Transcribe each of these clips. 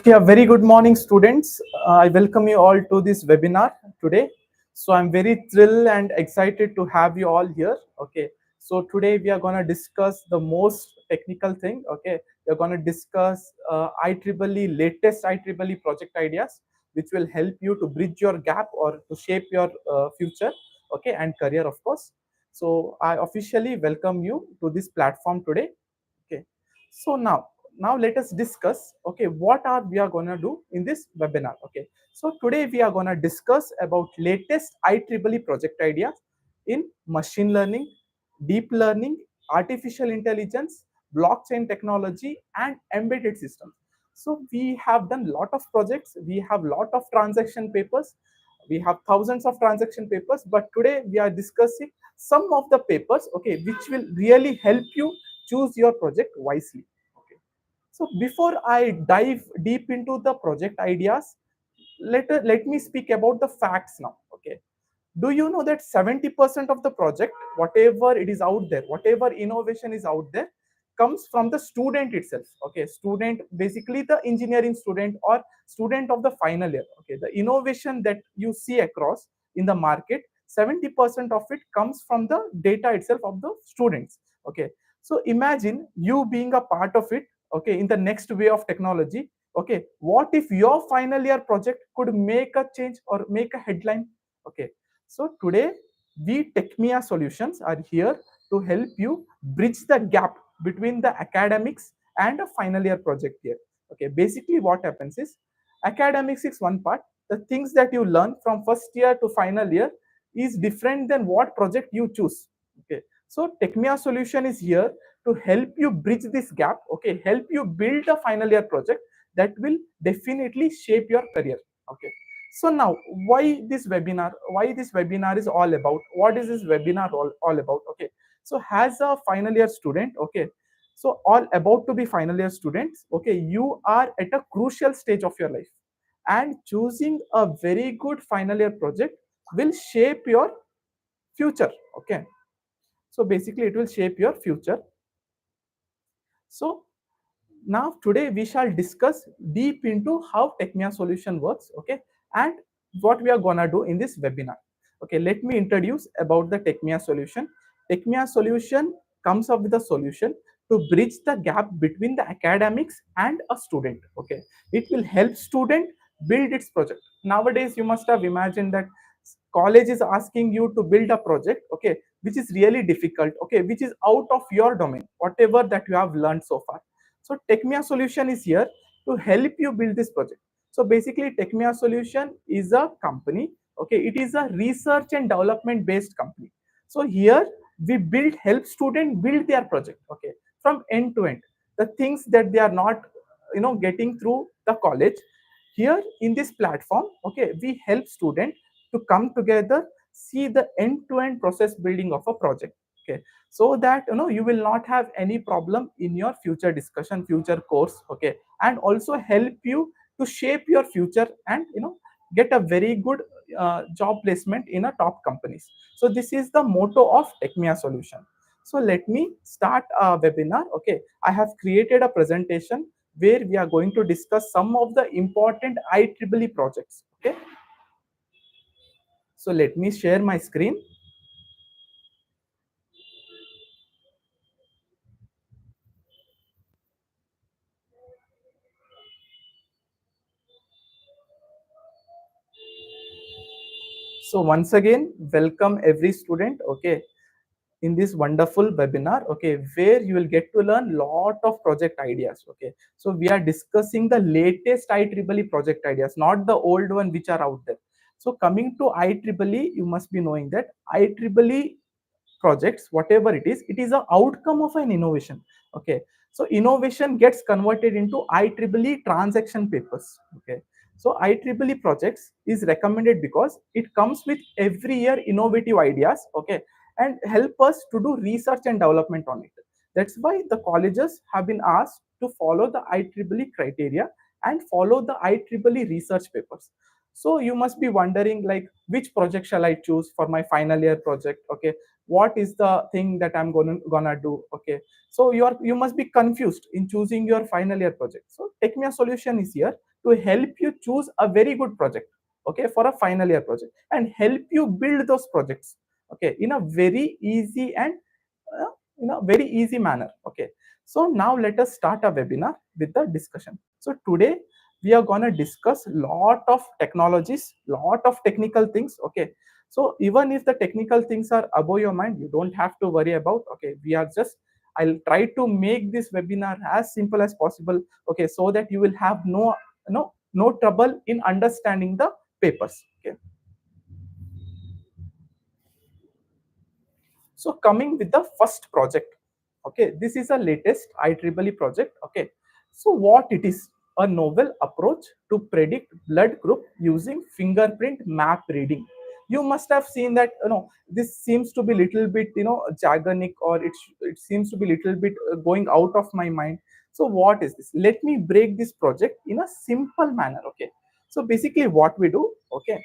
Okay, a very good morning, students. I welcome you all to this webinar today. So I'm very thrilled and excited to have you all here. Okay, so today we are going to discuss the most technical thing. Okay, we're going to discuss IEEE latest IEEE project ideas, which will help you to bridge your gap or to shape your future. Okay, and career, of course. So I officially welcome you to this platform today. Okay, so now let us discuss, okay, what are we are going to do in this webinar. Okay, so today we are going to discuss about latest IEEE project ideas in machine learning, deep learning, artificial intelligence, blockchain technology, and embedded systems. So we have done lot of projects, we have lot of transaction papers, we have thousands of transaction papers, but today we are discussing some of the papers, okay, which will really help you choose your project wisely. Okay, so before I dive deep into the project ideas, let me speak about the facts now. Okay, do you know that 70% of the project, whatever it is out there, whatever innovation is out there, comes from the student itself. Okay, student, basically the engineering student or student of the final year. Okay, the innovation that you see across in the market, 70% of it comes from the data itself of the students. Okay, so imagine you being a part of it. Okay, in the next way of technology. Okay, what if your final year project could make a change or make a headline? Okay, so today, we Techmia Solutions are here to help you bridge the gap between the academics and a final year project here. Okay, basically what happens is, academics is one part. The things that you learn from first year to final year is different than what project you choose. Okay, so Techmia Solution is here to help you bridge this gap. Okay, help you build a final year project that will definitely shape your career. Okay, so now, why this webinar? Why this webinar is all about? What is this webinar all about? Okay, so as a final year student, okay, so all about to be final year students, okay, you are at a crucial stage of your life, and choosing a very good final year project will shape your future. Okay, so basically it will shape your future. So now today we shall discuss deep into how Techmia solution works. Okay, and what we are gonna do in this webinar. Okay, let me introduce about the Techmia solution. Techmia solution comes up with a solution to bridge the gap between the academics and a student. Okay, it will help student build its project. Nowadays you must have imagined that college is asking you to build a project, okay, which is really difficult, okay, which is out of your domain, whatever that you have learned so far. So Techmia solution is here to help you build this project. So basically Techmia solution is a company, okay, it is a research and development based company. So here we help students build their project, okay, from end to end, the things that they are not getting through the college. Here in this platform, okay, we help students to come together, see the end to end process building of a project. Okay, so that you will not have any problem in your future discussion, future course. Okay, and also help you to shape your future and get a very good job placement in a top companies. So this is the motto of Techmia solution. So let me start a webinar. Okay, I have created a presentation where we are going to discuss some of the important IEEE projects. Okay, so let me share my screen. So once again, welcome every student, okay, in this wonderful webinar, okay, where you will get to learn lot of project ideas. Okay, so we are discussing the latest IEEE project ideas, not the old one which are out there. So coming to IEEE, you must be knowing that IEEE projects, whatever it is an outcome of an innovation. Okay, so innovation gets converted into IEEE transaction papers. Okay, so IEEE projects is recommended because it comes with every year innovative ideas. Okay, and help us to do research and development on it. That's why the colleges have been asked to follow the IEEE criteria and follow the IEEE research papers. So you must be wondering, like, which project shall I choose for my final year project? Okay, what is the thing that I'm gonna do? Okay, so you must be confused in choosing your final year project. So Techmia solution is here to help you choose a very good project, okay, for a final year project, and help you build those projects, okay, in a very easy and very easy manner. Okay, so now let us start a webinar with the discussion. So today we are going to discuss lot of technologies, lot of technical things. Okay, so even if the technical things are above your mind, you don't have to worry about. Okay, we are just, I'll try to make this webinar as simple as possible, okay, so that you will have no trouble in understanding the papers. Okay, so coming with the first project, okay, this is a latest IEEE project. Okay, so what it is? A novel approach to predict blood group using fingerprint map reading. You must have seen that, this seems to be little bit, jargonic, or it seems to be little bit going out of my mind. So what is this? Let me break this project in a simple manner. Okay, so basically what we do, okay,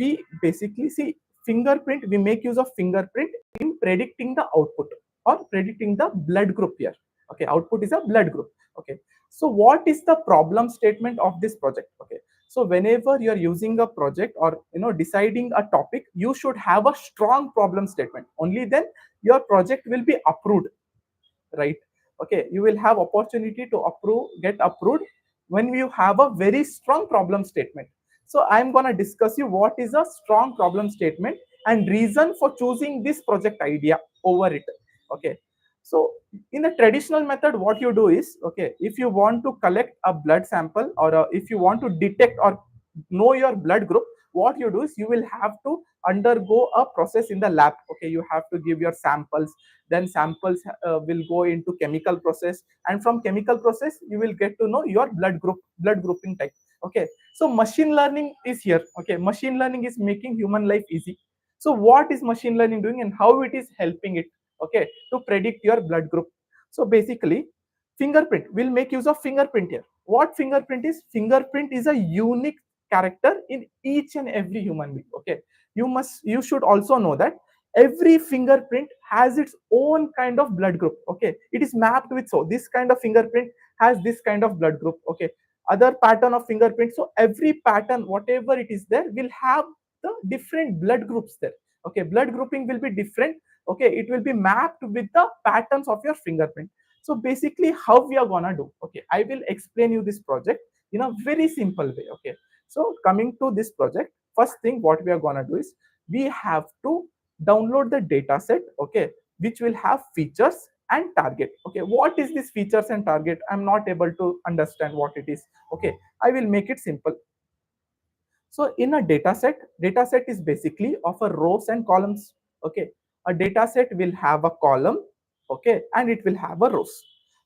we basically see fingerprint, we make use of fingerprint in predicting the output or predicting the blood group here. Okay, output is a blood group. Okay, so what is the problem statement of this project? Okay, so whenever you are using a project or deciding a topic, you should have a strong problem statement. Only then your project will be approved, right? Okay, you will have opportunity to get approved when you have a very strong problem statement. So I'm going to discuss you what is a strong problem statement and reason for choosing this project idea over it. Okay, so in the traditional method, what you do is, okay, if you want to collect a blood sample, or if you want to detect or know your blood group, what you do is you will have to undergo a process in the lab. Okay, you have to give your samples, then samples will go into chemical process, and from chemical process you will get to know your blood grouping type. Okay, so machine learning is here. Okay, machine learning is making human life easy. So what is machine learning doing and how it is helping it, okay, to predict your blood group? So basically, fingerprint will make use of fingerprint here. What fingerprint is? Fingerprint is a unique character in each and every human being. Okay, you should also know that every fingerprint has its own kind of blood group. Okay, it is mapped with, so this kind of fingerprint has this kind of blood group. Okay, other pattern of fingerprint, so every pattern whatever it is there will have the different blood groups there. Okay, blood grouping will be different. Okay, it will be mapped with the patterns of your fingerprint. So basically how we are gonna do, okay, I will explain you this project in a very simple way. Okay, so coming to this project, first thing what we are gonna do is we have to download the data set, okay, which will have features and target. Okay, what is this features and target? I'm not able to understand what it is. Okay, I will make it simple. So in a data set is basically of a rows and columns. Okay, a data set will have a column, okay, and it will have a rows.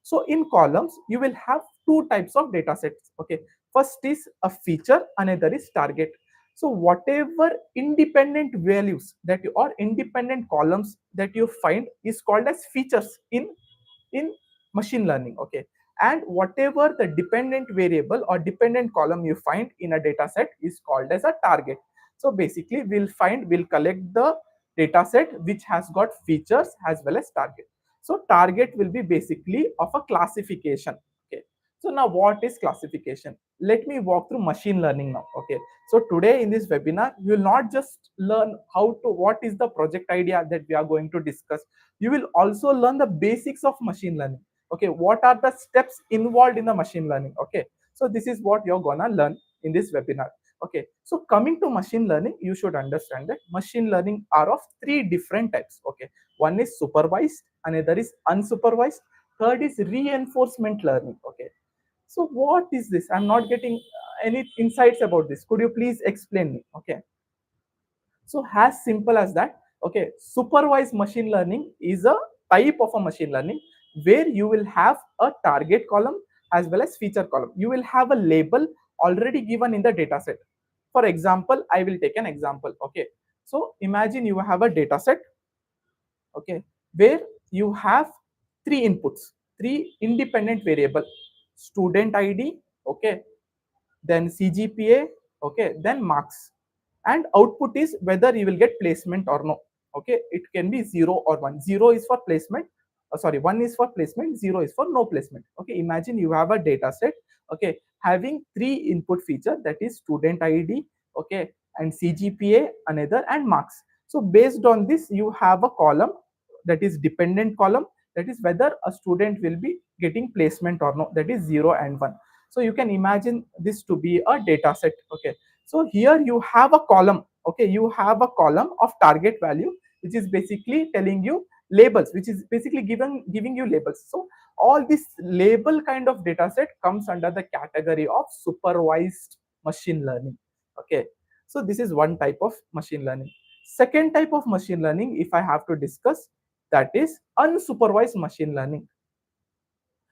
So in columns you will have two types of data sets. Okay, first is a feature, another is target. So whatever independent values that you, or independent columns that you find is called as features in machine learning. Okay, and whatever the dependent variable or dependent column you find in a data set is called as a target. So basically we'll collect the data set which has got features as well as target. So target will be basically of a classification. Okay, so now what is classification? Let me walk through machine learning now. Okay, so today in this webinar you will not just learn what is the project idea that we are going to discuss. You will also learn the basics of machine learning. Okay, what are the steps involved in the machine learning? Okay, so this is what you're gonna learn in this webinar. Okay, so coming to machine learning, you should understand that machine learning are of three different types. Okay, one is supervised, another is unsupervised, third is reinforcement learning. Okay, so what is this? I'm not getting any insights about this. Could you please explain me? Okay, so as simple as that. Okay, supervised machine learning is a type of a machine learning where you will have a target column as well as feature column. You will have a label already given in the data set. For example, I will take an example. Okay, so imagine you have a data set, okay, where you have three inputs, three independent variable: student ID, okay, then CGPA, okay, then marks, and output is whether you will get placement or no. Okay, it can be 0 or 1. 0 is for placement, sorry, 1 is for placement, 0 is for no placement. Okay, imagine you have a data set, okay, having three input feature, that is student ID, okay, and CGPA another, and marks. So based on this you have a column, that is dependent column, that is whether a student will be getting placement or not, that is 0 and 1. So you can imagine this to be a data set. Okay, so here you have a column, okay, you have a column of target value, which is basically telling you labels, which is basically giving you labels. So all this label kind of data set comes under the category of supervised machine learning. Okay, so this is one type of machine learning. Second type of machine learning, if I have to discuss, that is unsupervised machine learning.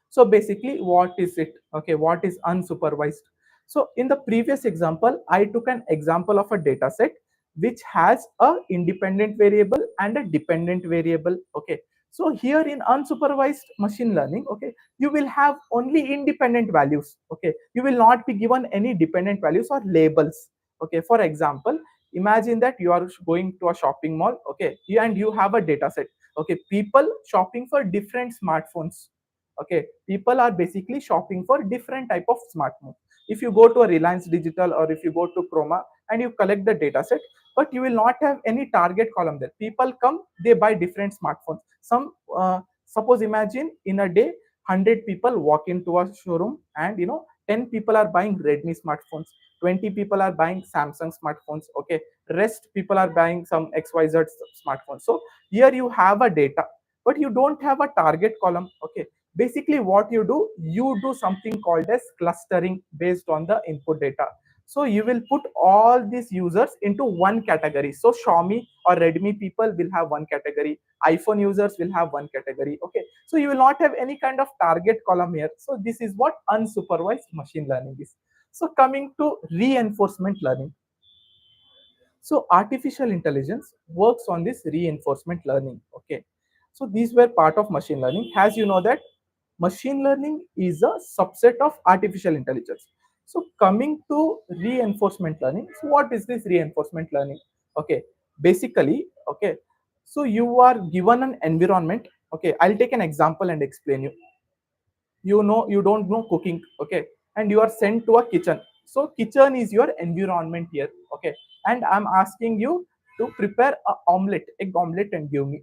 So basically what is it? Okay, what is unsupervised? So in the previous example I took an example of a data set which has a independent variable and a dependent variable. Okay, so here in unsupervised machine learning, okay, you will have only independent values. Okay, you will not be given any dependent values or labels. Okay, for example, imagine that you are going to a shopping mall, okay, and you have a data set. Okay, people shopping for different smartphones. Okay, people are basically shopping for different type of smartphone. If you go to a Reliance Digital or if you go to Chroma and you collect the data set, but you will not have any target column there. People come, they buy different smartphones. Some suppose imagine in a day 100 people walk into a showroom, and 10 people are buying Redmi smartphones, 20 people are buying Samsung smartphones. Okay, rest people are buying some XYZ smartphones. So here you have a data, but you don't have a target column. Okay, basically what you do something called as clustering based on the input data. So you will put all these users into one category. So Xiaomi or Redmi people will have one category, iPhone users will have one category. Okay, so you will not have any kind of target column here. So this is what unsupervised machine learning is. So coming to reinforcement learning, so artificial intelligence works on this reinforcement learning. Okay, so these were part of machine learning. As you know that machine learning is a subset of artificial intelligence. So coming to reinforcement learning, so what is this reinforcement learning? Okay, basically, okay, so you are given an environment. Okay, I'll take an example and explain you. You don't know cooking, okay, and you are sent to a kitchen. So kitchen is your environment here. Okay, and I'm asking you to prepare a omelette, egg omelette, and give me.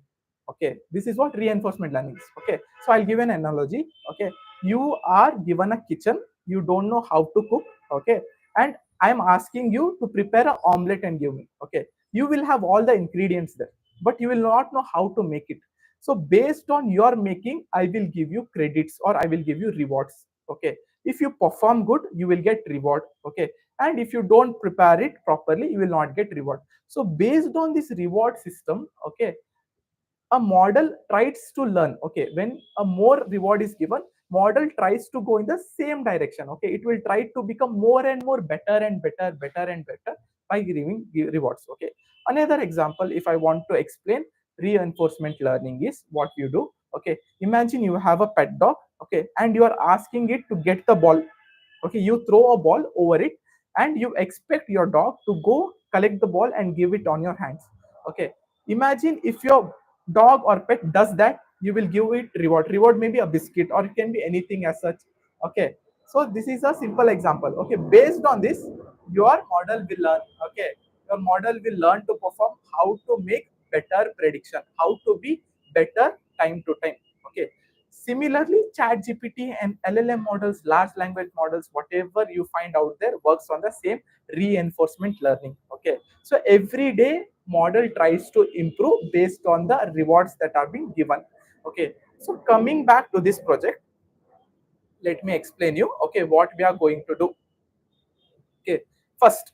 Okay, this is what reinforcement learning is. Okay, so I'll give an analogy. Okay, you are given a kitchen, you don't know how to cook. Okay, and I'm asking you to prepare a omelette and give me. Okay, you will have all the ingredients there, but you will not know how to make it. So based on your making, I will give you credits or I will give you rewards. Okay, if you perform good, you will get reward. Okay, and if you don't prepare it properly, you will not get reward. So based on this reward system, okay, a model tries to learn. Okay, when a more reward is given, model tries to go in the same direction. Okay, it will try to become more and more better and better by giving rewards. Okay, another example, if I want to explain reinforcement learning, is what you do. Okay, imagine you have a pet dog. Okay, and you are asking it to get the ball. Okay, you throw a ball over it and you expect your dog to go collect the ball and give it on your hands. Okay, imagine if your dog or pet does that, you will give it reward may be a biscuit or it can be anything as such. Okay, so this is a simple example. Okay, based on this, your model will learn. Okay, your model will learn to perform, how to make better prediction, how to be better time to time. Okay, similarly, chat gpt and LLM models, large language models, whatever you find out there, works on the same reinforcement learning. Okay, so every day model tries to improve based on the rewards that are being given. Okay, so coming back to this project, let me explain you, okay, what we are going to do. Okay, first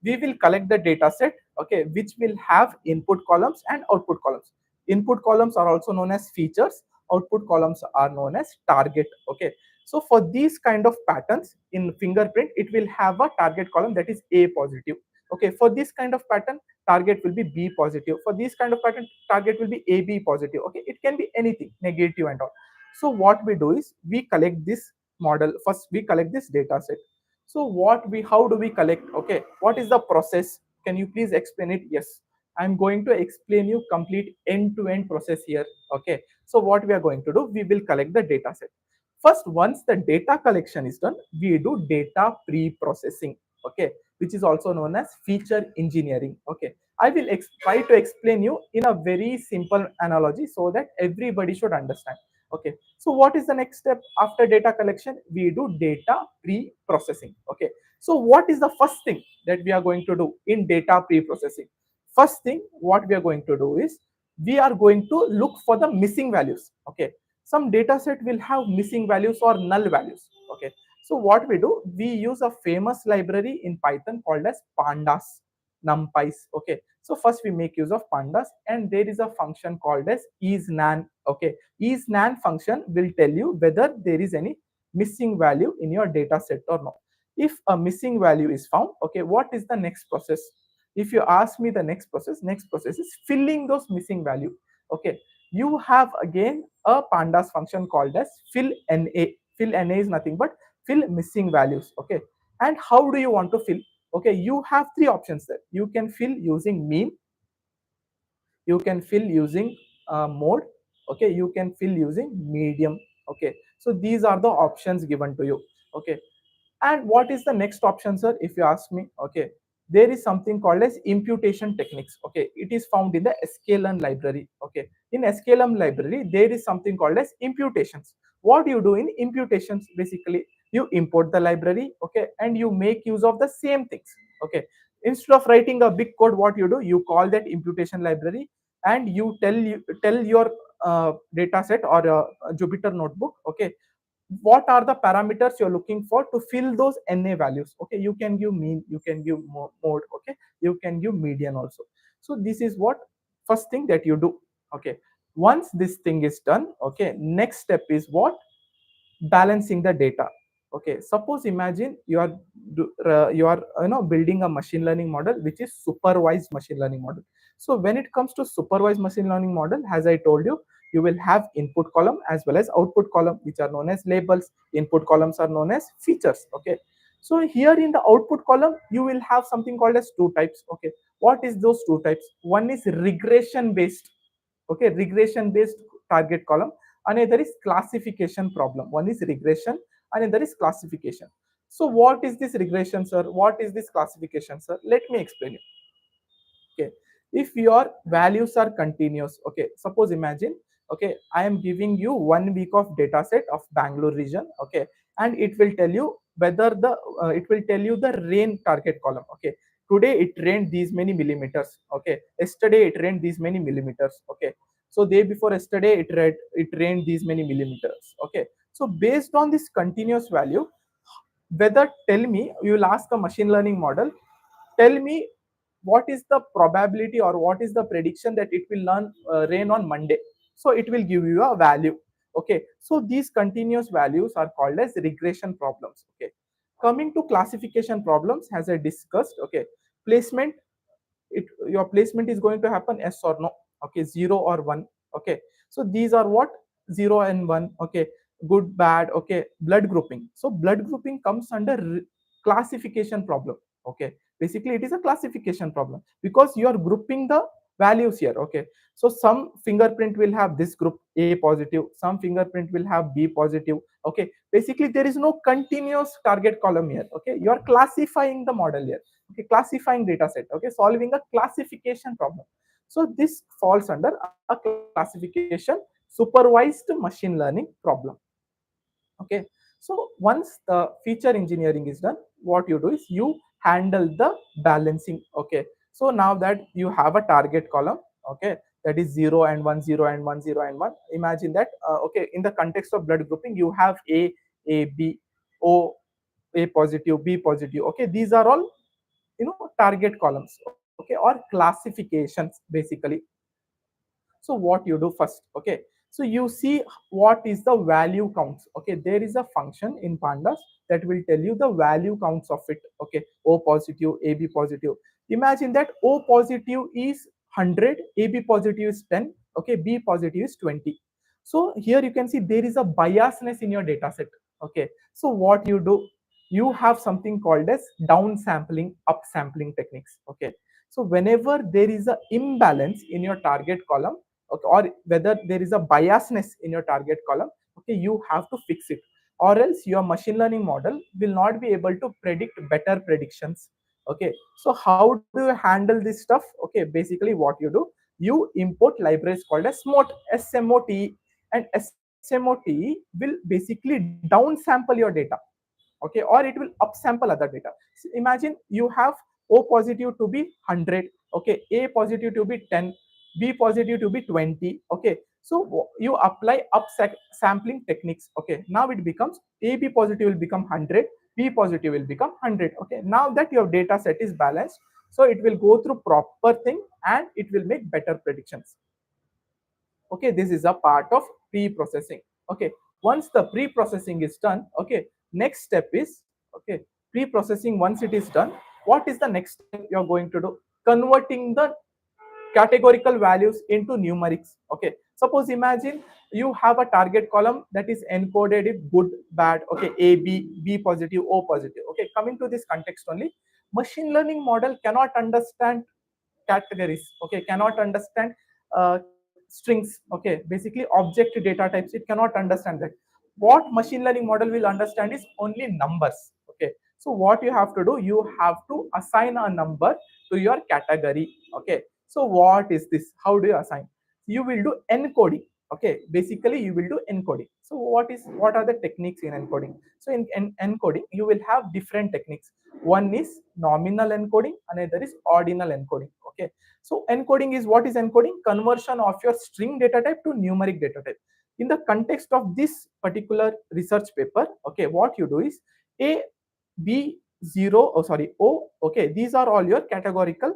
we will collect the data set, okay, which will have input columns and output columns. Input columns are also known as features, output columns are known as target. Okay, so for these kind of patterns in fingerprint, it will have a target column, that is A positive. Okay, for this kind of pattern, target will be B positive. For this kind of pattern, target will be AB positive. Okay, it can be anything, negative and all. So what we do is we collect this model. First we collect this data set. So how do we collect? Okay, what is the process? Can you please explain it? Yes. I'm going to explain you complete end-to-end process here. Okay, so what we are going to do, we will collect the data set. First, once the data collection is done, we do data pre-processing. Okay, which is also known as feature engineering. Okay, I will try to explain you in a very simple analogy so that everybody should understand. Okay, so what is the next step after data collection? We do data pre-processing. Okay, so what is the first thing that we are going to do in data pre-processing? First thing what we are going to do is we are going to look for the missing values. Okay, some data set will have missing values or null values. Okay, so what we do, we use a famous library in Python called as pandas, numpys. Okay, so first we make use of pandas, and there is a function called as isNaN. Okay, isNaN function will tell you whether there is any missing value in your data set or not. If a missing value is found, okay, what is the next process? If you ask me, the next process is filling those missing value. Okay, you have again a pandas function called as fill na. Fill na is nothing but fill missing values. Okay, and how do you want to fill? Okay, you have three options there. You can fill using mean, you can fill using mode. Okay, you can fill using medium. Okay, so these are the options given to you. Okay, and what is the next option, sir, if you ask me? Okay, there is something called as imputation techniques. Okay, it is found in the sklearn library. Okay, in sklearn library there is something called as imputations. What you do in imputations, basically you import the library. Okay, and you make use of the same things. Okay, instead of writing a big code, what you do, you call that imputation library, and you tell your data set or Jupyter notebook. Okay, what are the parameters you're looking for to fill those na values. Okay, you can give mean, you can give mode. Okay, you can give median also. So this is what first thing that you do. Okay, once this thing is done, okay, next step is what? Balancing the data. Okay, suppose imagine you are building a machine learning model which is supervised machine learning model. So when it comes to supervised machine learning model, as I told you, you will have input column as well as output column, which are known as labels. Input columns are known as features. Okay, so here in the output column you will have something called as two types. Okay, what is those two types? One is regression based. Okay, regression based target column. Another is classification problem. One is regression, another is classification. So what is this regression, sir? What is this classification, sir? Let me explain you. Okay, if your values are continuous, okay, suppose imagine, okay, I am giving you 1 week of data set of Bangalore region. Okay, and it will tell you whether the it will tell you the rain target column. Okay, today it rained these many millimeters. Okay, yesterday it rained these many millimeters. Okay, so day before yesterday it rained these many millimeters. Okay, so based on this continuous value, whether, tell me, you will ask a machine learning model, tell me what is the probability or what is the prediction that it will rain on Monday. So it will give you a value. Okay, so these continuous values are called as regression problems. Okay, coming to classification problems, as I discussed. Okay, placement, your placement is going to happen yes or no. Okay, 0 or 1. Okay, so these are what? 0 and 1. Okay, good, bad. Okay, blood grouping. So blood grouping comes under classification problem. Okay, basically it is a classification problem because you are grouping the values here. Okay, so some fingerprint will have this group A positive, some fingerprint will have B positive. Okay, basically there is no continuous target column here. Okay, you are classifying the model here. Okay, classifying data set. Okay, solving a classification problem. So this falls under a classification supervised machine learning problem. Okay, so once the feature engineering is done, what you do is you handle the balancing. Okay, so now that you have a target column, okay, that is 0 and 1, 0 and 1, 0 and 1. Imagine that, okay, in the context of blood grouping you have A, B, O, A positive, B positive. Okay, these are all target columns. Okay, or classifications basically. So what you do first? Okay, so you see what is the value counts. Okay, there is a function in pandas that will tell you the value counts of it. Okay, O positive, AB positive. Imagine that O positive is 100, AB positive is 10. Okay, B positive is 20. So here you can see there is a biasness in your data set. Okay, so what you do, you have something called as down sampling, up sampling techniques. Okay, So whenever there is a imbalance in your target column, okay, or whether there is a biasness in your target column, okay, you have to fix it, or else your machine learning model will not be able to predict better predictions. Okay, so how do you handle this stuff? Okay, basically what you do, you import libraries called as SMOT, and SMOT will basically downsample your data, okay, or it will upsample other data. So imagine you have O positive to be 100, okay, A positive to be 10, B positive to be 20, okay. So you apply sampling techniques, okay. Now it becomes AB positive will become 100, B positive will become 100, okay. Now that your data set is balanced, so it will go through proper thing and it will make better predictions. Okay, this is a part of pre-processing. Okay, once the pre-processing is done, okay, next step is, okay, pre-processing, once it is done, what is the next step you're going to do? Converting the categorical values into numerics. Okay, suppose imagine you have a target column that is encoded in good, bad, okay, A, B positive, O positive. Okay, coming to this context only, machine learning model cannot understand categories, okay, cannot understand strings, okay, basically object data types, it cannot understand that. What machine learning model will understand is only numbers. Okay, so what you have to do, you have to assign a number to your category. Okay, so what is this, how do you assign? You will do encoding. Okay, basically you will do encoding. So what are the techniques in encoding? So in encoding you will have different techniques. One is nominal encoding, another is ordinal encoding. Okay, so encoding is, what is encoding? Conversion of your string data type to numeric data type. In the context of this particular research paper, okay, what you do is A, B, 0, oh sorry, O, okay, these are all your categorical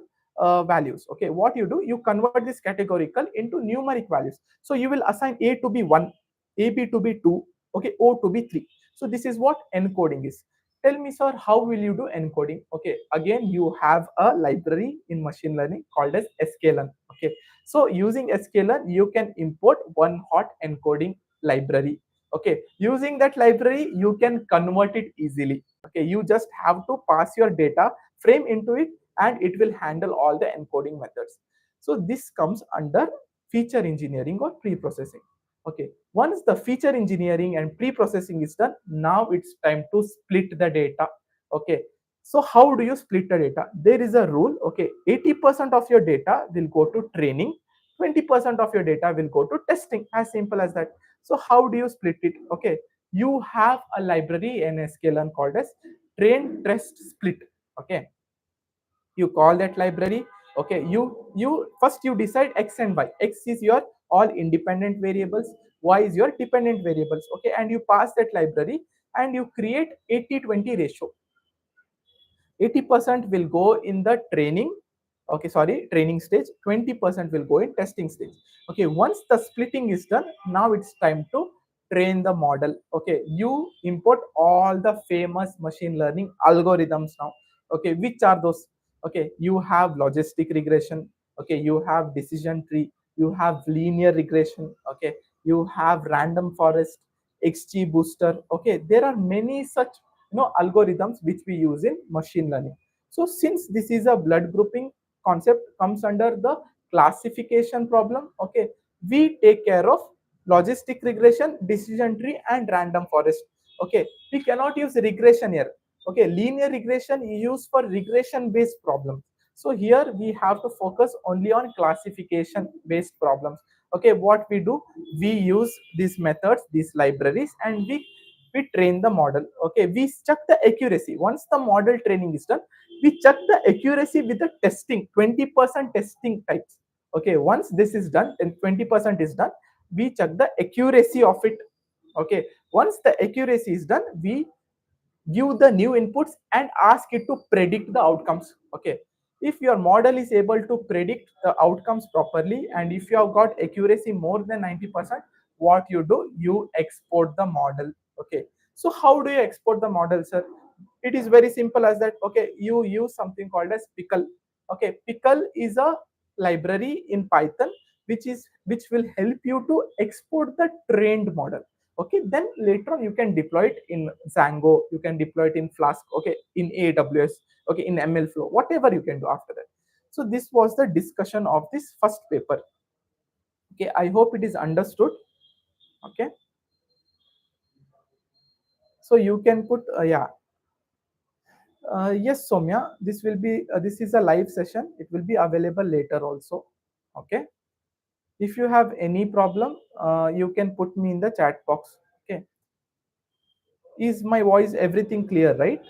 values. Okay, what you do, you convert this categorical into numeric values. So you will assign A to be 1, AB to be 2, okay, O to be 3. So this is what encoding is. Tell me, sir, how will you do encoding? Okay, again, you have a library in machine learning called as sklearn. Okay, so using sklearn, you can import one hot encoding library. Okay, using that library, you can convert it easily. Okay, you just have to pass your data frame into it and it will handle all the encoding methods. So this comes under feature engineering or pre-processing. Okay, once the feature engineering and pre-processing is done, now it's time to split the data. Okay, so how do you split the data? There is a rule. Okay, 80% of your data will go to training, 20% of your data will go to testing, as simple as that. So how do you split it? Okay, you have a library in sklearn called as train test split. Okay, you call that library. Okay, you first you decide x and y. X is your all independent variables, y is your dependent variables. Okay, and you pass that library and you create 80-20 ratio. 80% will go in the training, okay, sorry, training stage, 20% will go in testing stage. Okay, once the splitting is done, now it's time to train the model. Okay, you import all the famous machine learning algorithms now. Okay, which are those? Okay, you have logistic regression, okay, you have decision tree, you have linear regression, okay, you have random forest, XG booster. Okay, there are many such algorithms which we use in machine learning. So since this is a blood grouping concept, comes under the classification problem. Okay, we take care of logistic regression, decision tree, and random forest. Okay, we cannot use regression here. Okay, linear regression is used for regression based problems. So here we have to focus only on classification based problems. Okay, what we do, we use these methods, these libraries, and we train the model. Okay, we check the accuracy. Once the model training is done, we check the accuracy with the testing, 20% testing types. Okay, once this is done and 20% is done, we check the accuracy of it. Okay, once the accuracy is done, we give the new inputs and ask it to predict the outcomes. Okay, if your model is able to predict the outcomes properly and if you have got accuracy more than 90%, what you do, you export the model. Okay, so how do you export the model, sir? It is very simple as that. Okay, you use something called as pickle. Okay, pickle is a library in Python which will help you to export the trained model. Okay, then later on you can deploy it in Django, you can deploy it in Flask, okay, in AWS, okay, in MLflow, whatever you can do after that. So this was the discussion of this first paper. Okay, I hope it is understood. Okay, so you can put yeah. Yes, Somya, this will be this is a live session. It will be available later also. Okay. If you have any problem, you can put me in the chat box. Okay. Is my voice everything clear, right?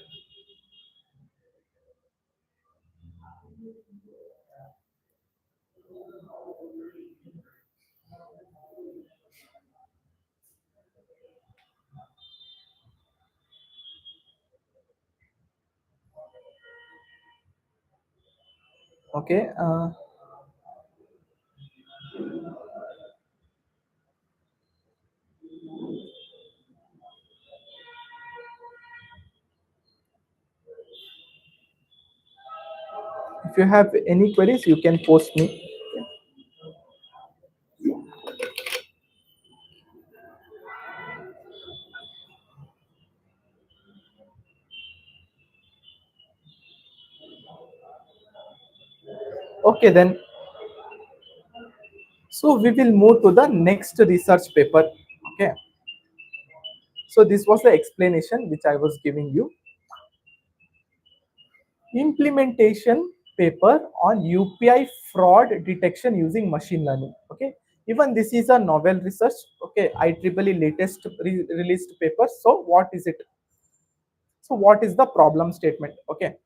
Okay. If you have any queries, you can post me. Okay, then. So we will move to the next research paper. Okay. So this was the explanation which I was giving you. Implementation paper on UPI fraud detection using machine learning. Okay, even this is a novel research. Okay, IEEE latest released paper. So what is it? So what is the problem statement? Okay,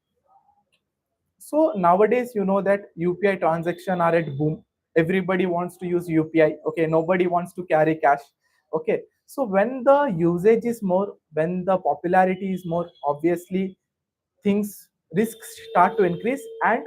so nowadays you know that UPI transaction are at boom. Everybody wants to use UPI. Okay, nobody wants to carry cash. Okay, so when the usage is more, when the popularity is more, obviously things risks start to increase, and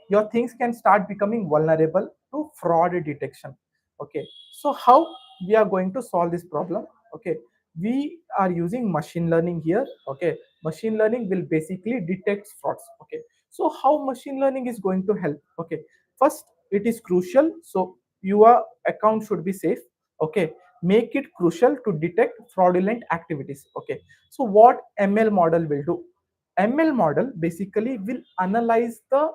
your things can start becoming vulnerable to fraud detection. Okay, so how we are going to solve this problem? Okay, we are using machine learning here. Okay, machine learning will basically detect frauds. Okay, so how machine learning is going to help? Okay, first, it is crucial, so your account should be safe. Okay, make it crucial to detect fraudulent activities. Okay, so what ML model will do? ML model basically will analyze the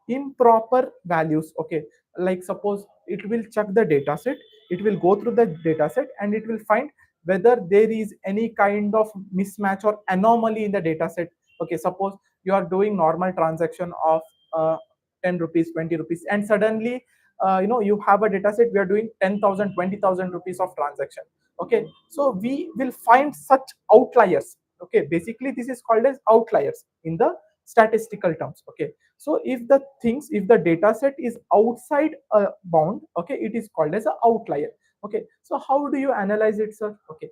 improper values. Okay, like suppose it will check the data set, it will go through the data set, and it will find whether there is any kind of mismatch or anomaly in the data set. Okay, suppose you are doing normal transaction of uh, 10 rupees, 20 rupees, and suddenly you have a data set, we are doing 10,000, 20,000 rupees of transaction. Okay, so we will find such outliers. Okay, basically this is called as outliers in the statistical terms. Okay, so if the data set is outside a bound, okay, it is called as an outlier. Okay, so how do you analyze it, sir? Okay,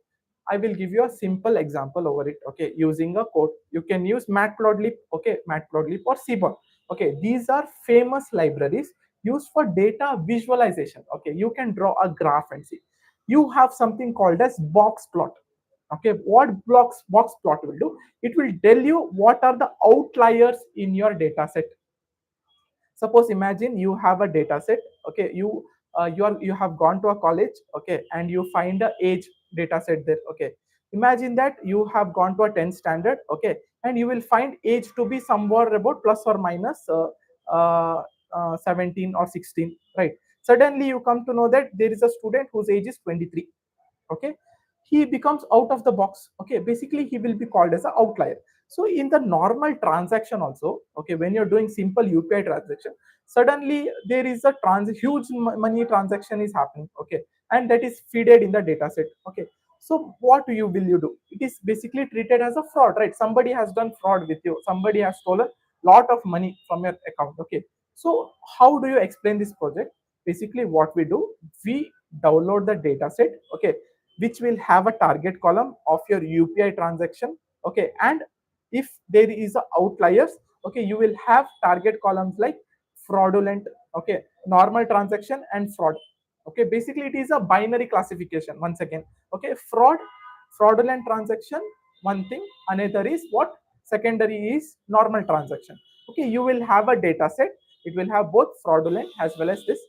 I will give you a simple example over it. Okay, using a code, you can use Matplotlib. Okay, Matplotlib or Seaborn. Okay, these are famous libraries used for data visualization. Okay, you can draw a graph and see. You have something called as box plot. Okay, what box plot will do? It will tell you what are the outliers in your data set. Suppose imagine you have a data set. Okay, you have gone to a college. Okay, and you find a age data set there. Okay, imagine that you have gone to a 10th standard. Okay, and you will find age to be somewhere about plus or minus 17 or 16, right? Suddenly you come to know that there is a student whose age is 23. Okay, he becomes out of the box. Okay, basically he will be called as an outlier. So in the normal transaction also, okay, when you're doing simple UPI transaction, suddenly there is a huge money transaction is happening. Okay, and that is feeded in the data set. Okay, so what will you do? It is basically treated as a fraud, right? Somebody has done fraud with you, somebody has stolen lot of money from your account. Okay, so how do you explain this project? Basically what we do, we download the data set. Okay, which will have a target column of your UPI transaction. Okay, and if there is a outliers, okay, you will have target columns like fraudulent, okay, normal transaction and fraud. Okay, basically it is a binary classification once again. Okay, fraudulent transaction, one thing, another is what, secondary is normal transaction. Okay, you will have a data set, it will have both fraudulent as well as this,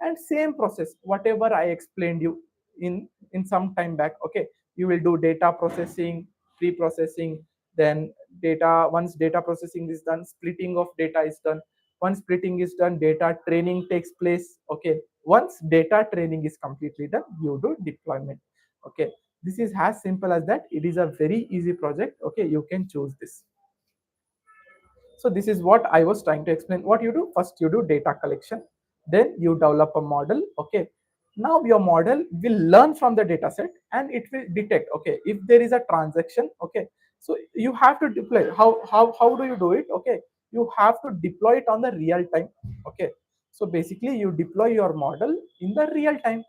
and same process whatever I explained you in some time back. Okay, you will do data processing, pre-processing, then data, once data processing is done, splitting of data is done, once splitting is done, data training takes place. Okay, once data training is completely done, you do deployment. Okay, this is as simple as that. It is a very easy project. Okay, you can choose this. So this is what I was trying to explain. What you do, first you do data collection, then you develop a model. Okay, now your model will learn from the data set and it will detect, okay, if there is a transaction. Okay, so you have to deploy. How do you do it? Okay, you have to deploy it on the real time. Okay, so basically you deploy your model in the real time.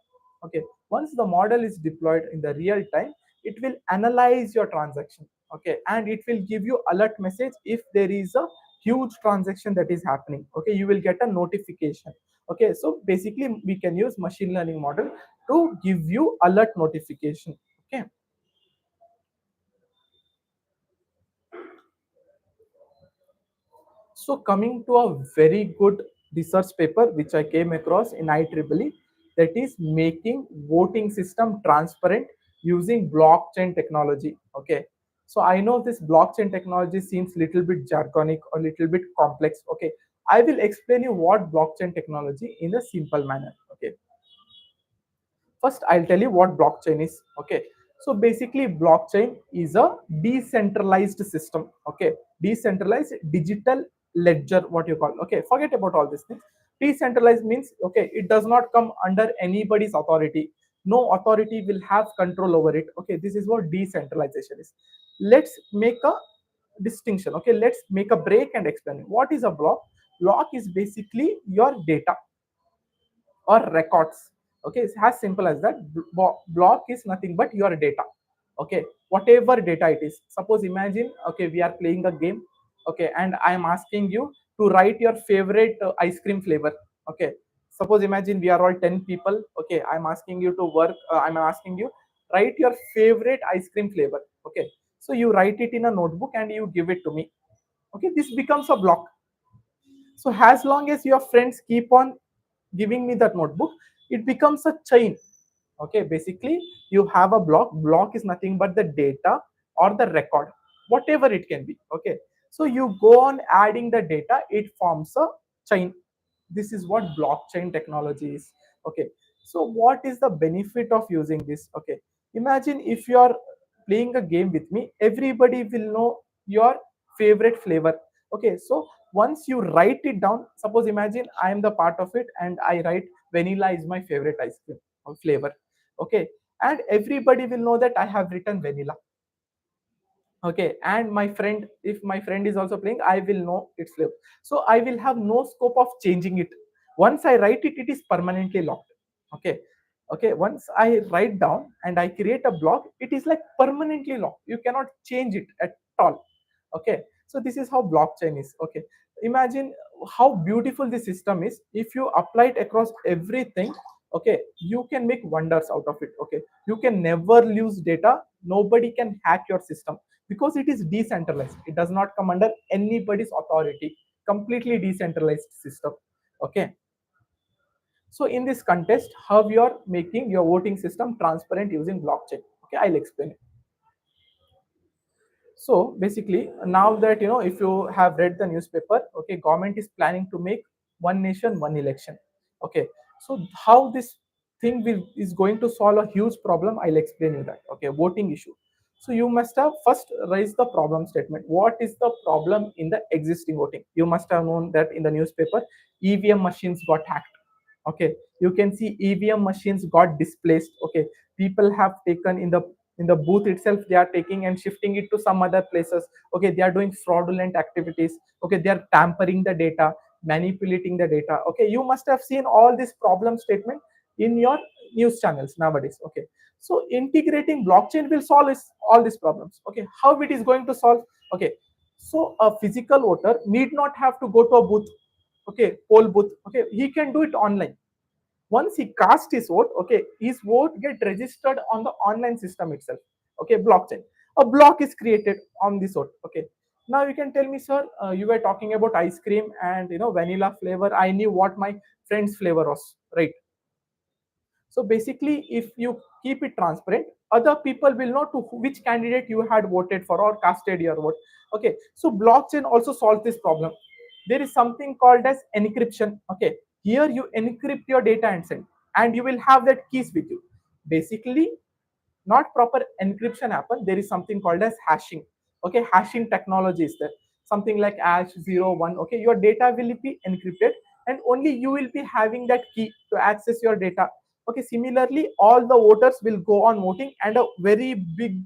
Okay, once the model is deployed in the real time, it will analyze your transaction. Okay, and it will give you alert message if there is a huge transaction that is happening. Okay, you will get a notification. Okay, so basically we can use machine learning model to give you alert notification. Okay, so coming to a very good research paper which I came across in IEEE, that is making voting system transparent using blockchain technology. Okay, so I know this blockchain technology seems little bit jargonic or little bit complex. Okay, I will explain you what blockchain technology in a simple manner. Okay, first I'll tell you what blockchain is. Okay, so basically blockchain is a decentralized system. Okay, decentralized digital ledger, what you call. Okay, forget about all these things. Decentralized means, okay, it does not come under anybody's authority. No authority will have control over it. Okay, this is what decentralization is. Let's make a distinction. Okay, let's make a break and explain what is a block. Block is basically your data or records. Okay, it's as simple as that. Block is nothing but your data. Okay, whatever data it is. Suppose imagine, okay, we are playing a game. Okay, and I am asking you to write your favorite ice cream flavor. Okay, suppose imagine we are all 10 people. Okay, I'm asking you to work, I'm asking you, write your favorite ice cream flavor. Okay, so you write it in a notebook and you give it to me. Okay, this becomes a block. So as long as your friends keep on giving me that notebook, it becomes a chain. Okay, basically you have a block. Block is nothing but the data or the record, whatever it can be. Okay, so you go on adding the data, it forms a chain. This is what blockchain technology is. Okay, so what is the benefit of using this? Okay, imagine if you are playing a game with me, everybody will know your favorite flavor. Okay, so once you write it down, suppose imagine I am the part of it and I write vanilla is my favorite ice cream or flavor. Okay, and everybody will know that I have written vanilla. Okay, and my friend, if my friend is also playing, I will know its flavor. So I will have no scope of changing it. Once I write it, it is permanently locked. Okay, okay, once I write down and I create a block, it is like permanently locked. You cannot change it at all. Okay, so this is how blockchain is. Okay, imagine how beautiful this system is. If you apply it across everything, okay, you can make wonders out of it. Okay, you can never lose data. Nobody can hack your system because it is decentralized. It does not come under anybody's authority. Completely decentralized system. Okay, so in this contest, how you are making your voting system transparent using blockchain? Okay, I'll explain it. So basically, now that you know, if you have read the newspaper, okay, government is planning to make one nation, one election. Okay, so how this thing is going to solve a huge problem, I'll explain you that. Okay, voting issue. So you must have first raised the problem statement. What is the problem in the existing voting? You must have known that in the newspaper, EVM machines got hacked. Okay, you can see EVM machines got displaced. Okay, people have taken in the booth itself, they are taking and shifting it to some other places. Okay, they are doing fraudulent activities. Okay, they are tampering the data, manipulating the data. Okay, you must have seen all this problem statement in your news channels nowadays. Okay, so integrating blockchain will solve all these problems. Okay, how it is going to solve? Okay, so a physical voter need not have to go to a booth. Okay, poll booth. Okay, he can do it online. Once he cast his vote, okay, his vote get registered on the online system itself. Okay, blockchain. A block is created on this vote. Okay, now you can tell me, sir, you were talking about ice cream and you know vanilla flavor. I knew what my friend's flavor was, right? So basically, if you keep it transparent, other people will know to which candidate you had voted for or casted your vote. Okay, so blockchain also solves this problem. there is something called as encryption. Okay, here you encrypt your data and send, and you will have that keys with you. Basically, not proper encryption happen, there is something called as hashing. Okay, hashing technology is there, something like hash 01. Okay, your data will be encrypted, and only you will be having that key to access your data. Okay, similarly all the voters will go on voting, and a very big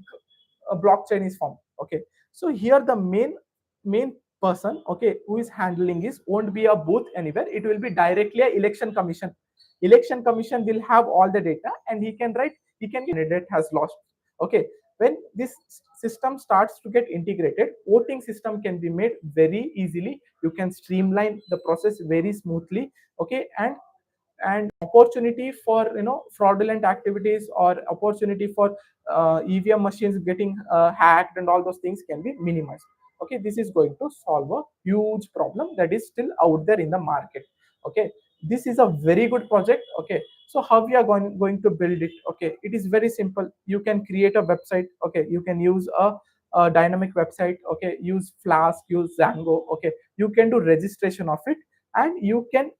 blockchain is formed. Okay, so here the main person, okay, who is handling this won't be a booth anywhere, it will be directly a election commission. Election commission will have all the data, and he can write, he can candidate has lost. Okay, when this system starts to get integrated, voting system can be made very easily, you can streamline the process very smoothly. Okay, and opportunity for fraudulent activities, or opportunity for EVM machines getting hacked, and all those things can be minimized. Okay, this is going to solve a huge problem that is still out there in the market. Okay, this is a very good project. Okay, so how we are going to build it? Okay, it is very simple. You can create a website. Okay, you can use a dynamic website. Okay, use Flask, use Zango. Okay, you can do registration of it, and you can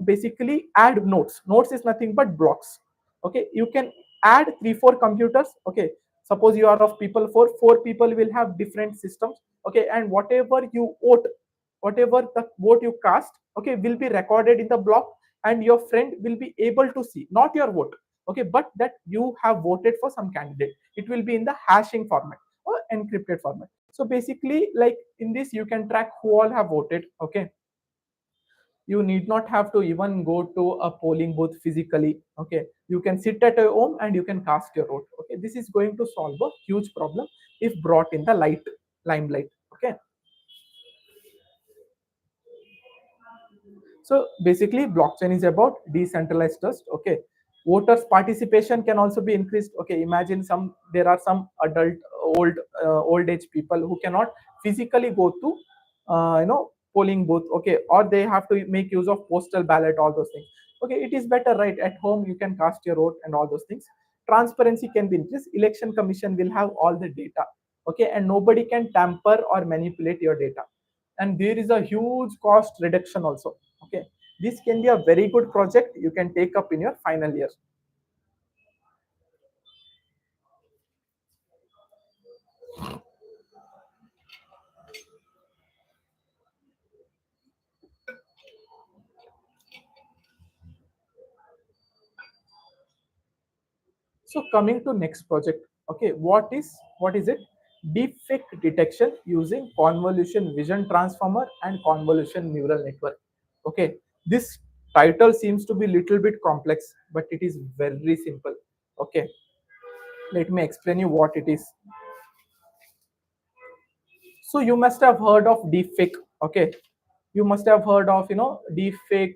basically add nodes is nothing but blocks. Okay, you can add 3 4 computers. Okay, suppose you are of people, four people will have different systems. Okay, and whatever you vote, whatever the vote you cast, okay, will be recorded in the block, and your friend will be able to see not your vote, okay, but that you have voted for some candidate. It will be in the hashing format or encrypted format. So basically, like in this, you can track who all have voted. Okay, you need not have to even go to a polling booth physically. Okay, you can sit at your home and you can cast your vote. Okay, this is going to solve a huge problem if brought in the limelight. Okay, so basically blockchain is about decentralized trust. Okay, voters participation can also be increased. Okay, imagine there are some adult old old age people who cannot physically go to polling booth. Okay, or they have to make use of postal ballot, all those things. Okay, it is better, right? At home you can cast your vote and all those things. Transparency can be increased, election commission will have all the data. Okay, and nobody can tamper or manipulate your data. And there is a huge cost reduction also. Okay, this can be a very good project you can take up in your final year. So coming to next project. Okay, what is it? Deepfake detection using convolution vision transformer and convolution neural network. Okay, this title seems to be little bit complex, but it is very simple. Okay, let me explain you what it is. So you must have heard of deepfake. Okay, you must have heard of deepfake.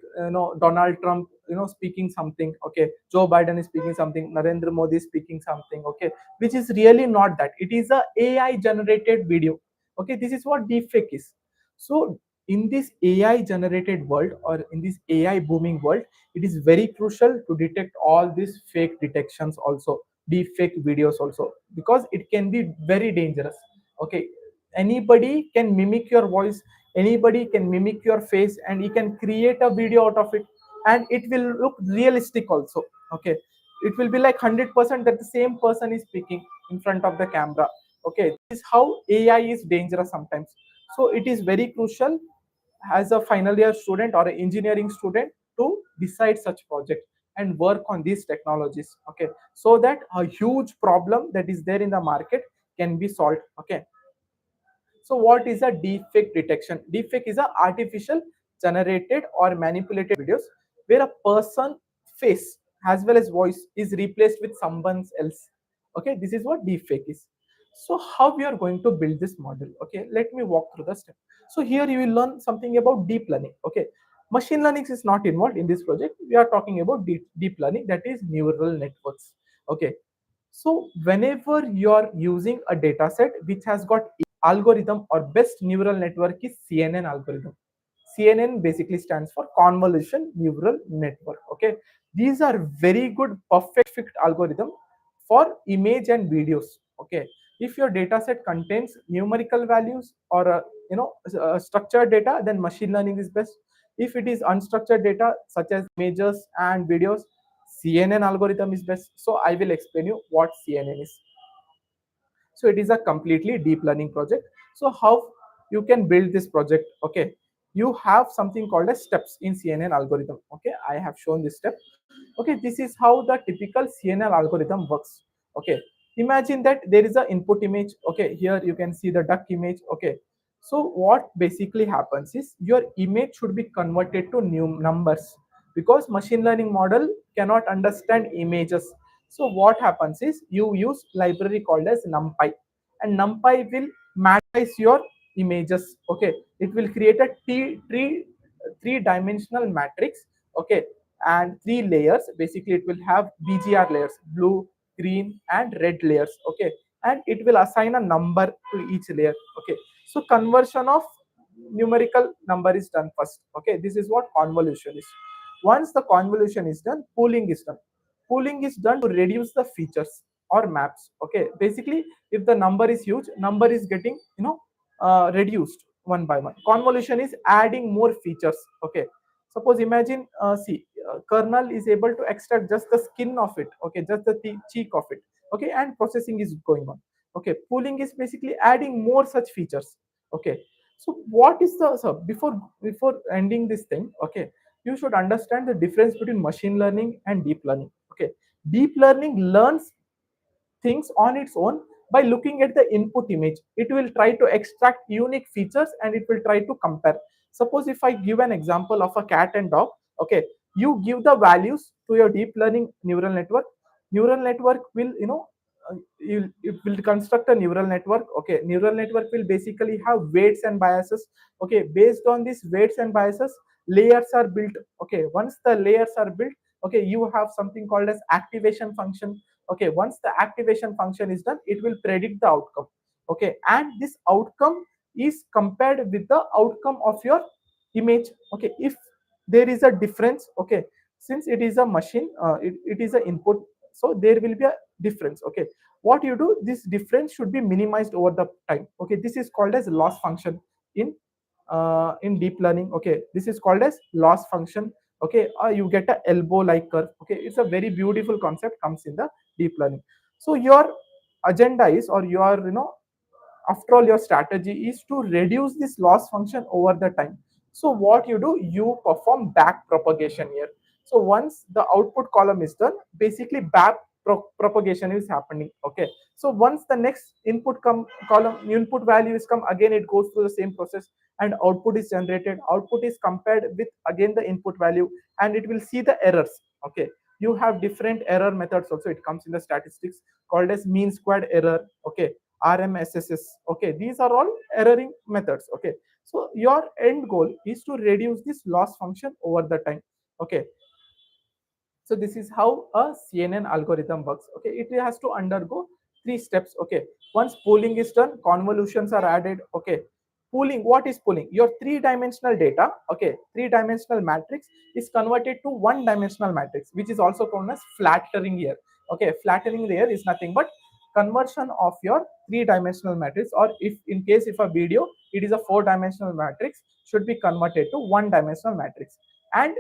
Donald Trump speaking something. Okay, Joe Biden is speaking something. Narendra Modi is speaking something. Okay, which is really not that. It is a AI generated video. Okay, this is what deepfake is. So in this AI generated world, or in this AI booming world, it is very crucial to detect all these fake detections also, deepfake videos also, because it can be very dangerous. Okay, anybody can mimic your voice, anybody can mimic your face, and you can create a video out of it, and it will look realistic also. Okay, it will be like 100% that the same person is speaking in front of the camera. Okay, this is how AI is dangerous sometimes. So it is very crucial as a final year student or an engineering student to decide such project and work on these technologies. Okay, so that a huge problem that is there in the market can be solved. Okay, so what is a deepfake detection? Deepfake is a artificial generated or manipulated videos where a person face as well as voice is replaced with someone else. Okay, this is what deepfake is. So how we are going to build this model? Okay, let me walk through the step. So here you will learn something about deep learning. Okay, machine learning is not involved in this project. We are talking about deep learning, that is neural networks. Okay, so whenever you are using a data set which has got algorithm, or best neural network is CNN algorithm. CNN basically stands for convolution neural network. Okay, these are very good perfect fit algorithm for image and videos. Okay, If your data set contains numerical values or structured data, then machine learning is best. If it is unstructured data such as images and videos, CNN algorithm is best. So I will explain you what CNN is. So it is a completely deep learning project. So how you can build this project? Okay, you have something called as steps in CNN algorithm. Okay, I have shown this step. Okay, this is how the typical CNN algorithm works. Okay, imagine that there is a input image. Okay, here you can see the duck image. Okay, so what basically happens is your image should be converted to new numbers, because machine learning model cannot understand images. So what happens is you use library called as NumPy, and NumPy will matrice your images. Okay, it will create a three-dimensional matrix. Okay, and three layers. Basically, it will have BGR layers, blue, green, and red layers. Okay, and it will assign a number to each layer. Okay, so conversion of numerical number is done first. Okay, this is what convolution is. Once the convolution is done, pooling is done. Pooling is done to reduce the features or maps. Okay, basically, if the number is huge, number is getting reduced one by one. Convolution is adding more features. Okay, suppose imagine, see, kernel is able to extract just the skin of it. Okay, just the cheek of it. Okay, and processing is going on. Okay, pooling is basically adding more such features. Okay, so what is the, so before ending this thing, okay, you should understand the difference between machine learning and deep learning. Okay, deep learning learns things on its own by looking at the input image. It will try to extract unique features and it will try to compare. Suppose if I give an example of a cat and dog. Okay, you give the values to your deep learning neural network. Neural network will, it will construct a neural network. Okay, neural network will basically have weights and biases. Okay, based on these weights and biases, layers are built. Okay, once the layers are built, okay, you have something called as activation function. Okay, once the activation function is done, it will predict the outcome. Okay, and this outcome is compared with the outcome of your image. Okay, if there is a difference, okay, since it is a machine, it is an input, so there will be a difference. Okay, what you do, this difference should be minimized over the time. Okay, this is called as loss function in deep learning. Okay, this is called as loss function. Okay, you get a elbow like curve. Okay, it's a very beautiful concept, comes in the deep learning. So your agenda is, or your, after all, your strategy is to reduce this loss function over the time. So what you do, you perform back propagation here. So once the output column is done, basically back propagation is happening. Okay, so once the next column input value is come, again it goes through the same process, and output is generated. Output is compared with again the input value, and it will see the errors. Okay, you have different error methods also, it comes in the statistics, called as mean squared error. Okay, RMSSS. Okay, these are all erroring methods. Okay, so your end goal is to reduce this loss function over the time. Okay, so this is how a CNN algorithm works. Okay, it has to undergo three steps. Okay, once pooling is done, convolutions are added. Okay, pooling, what is pooling? Your three-dimensional data, okay, three-dimensional matrix is converted to one-dimensional matrix, which is also called as flattering here. Okay, flattering layer is nothing but conversion of your three-dimensional matrix, or if in case if a video, it is a four-dimensional matrix, should be converted to one-dimensional matrix. And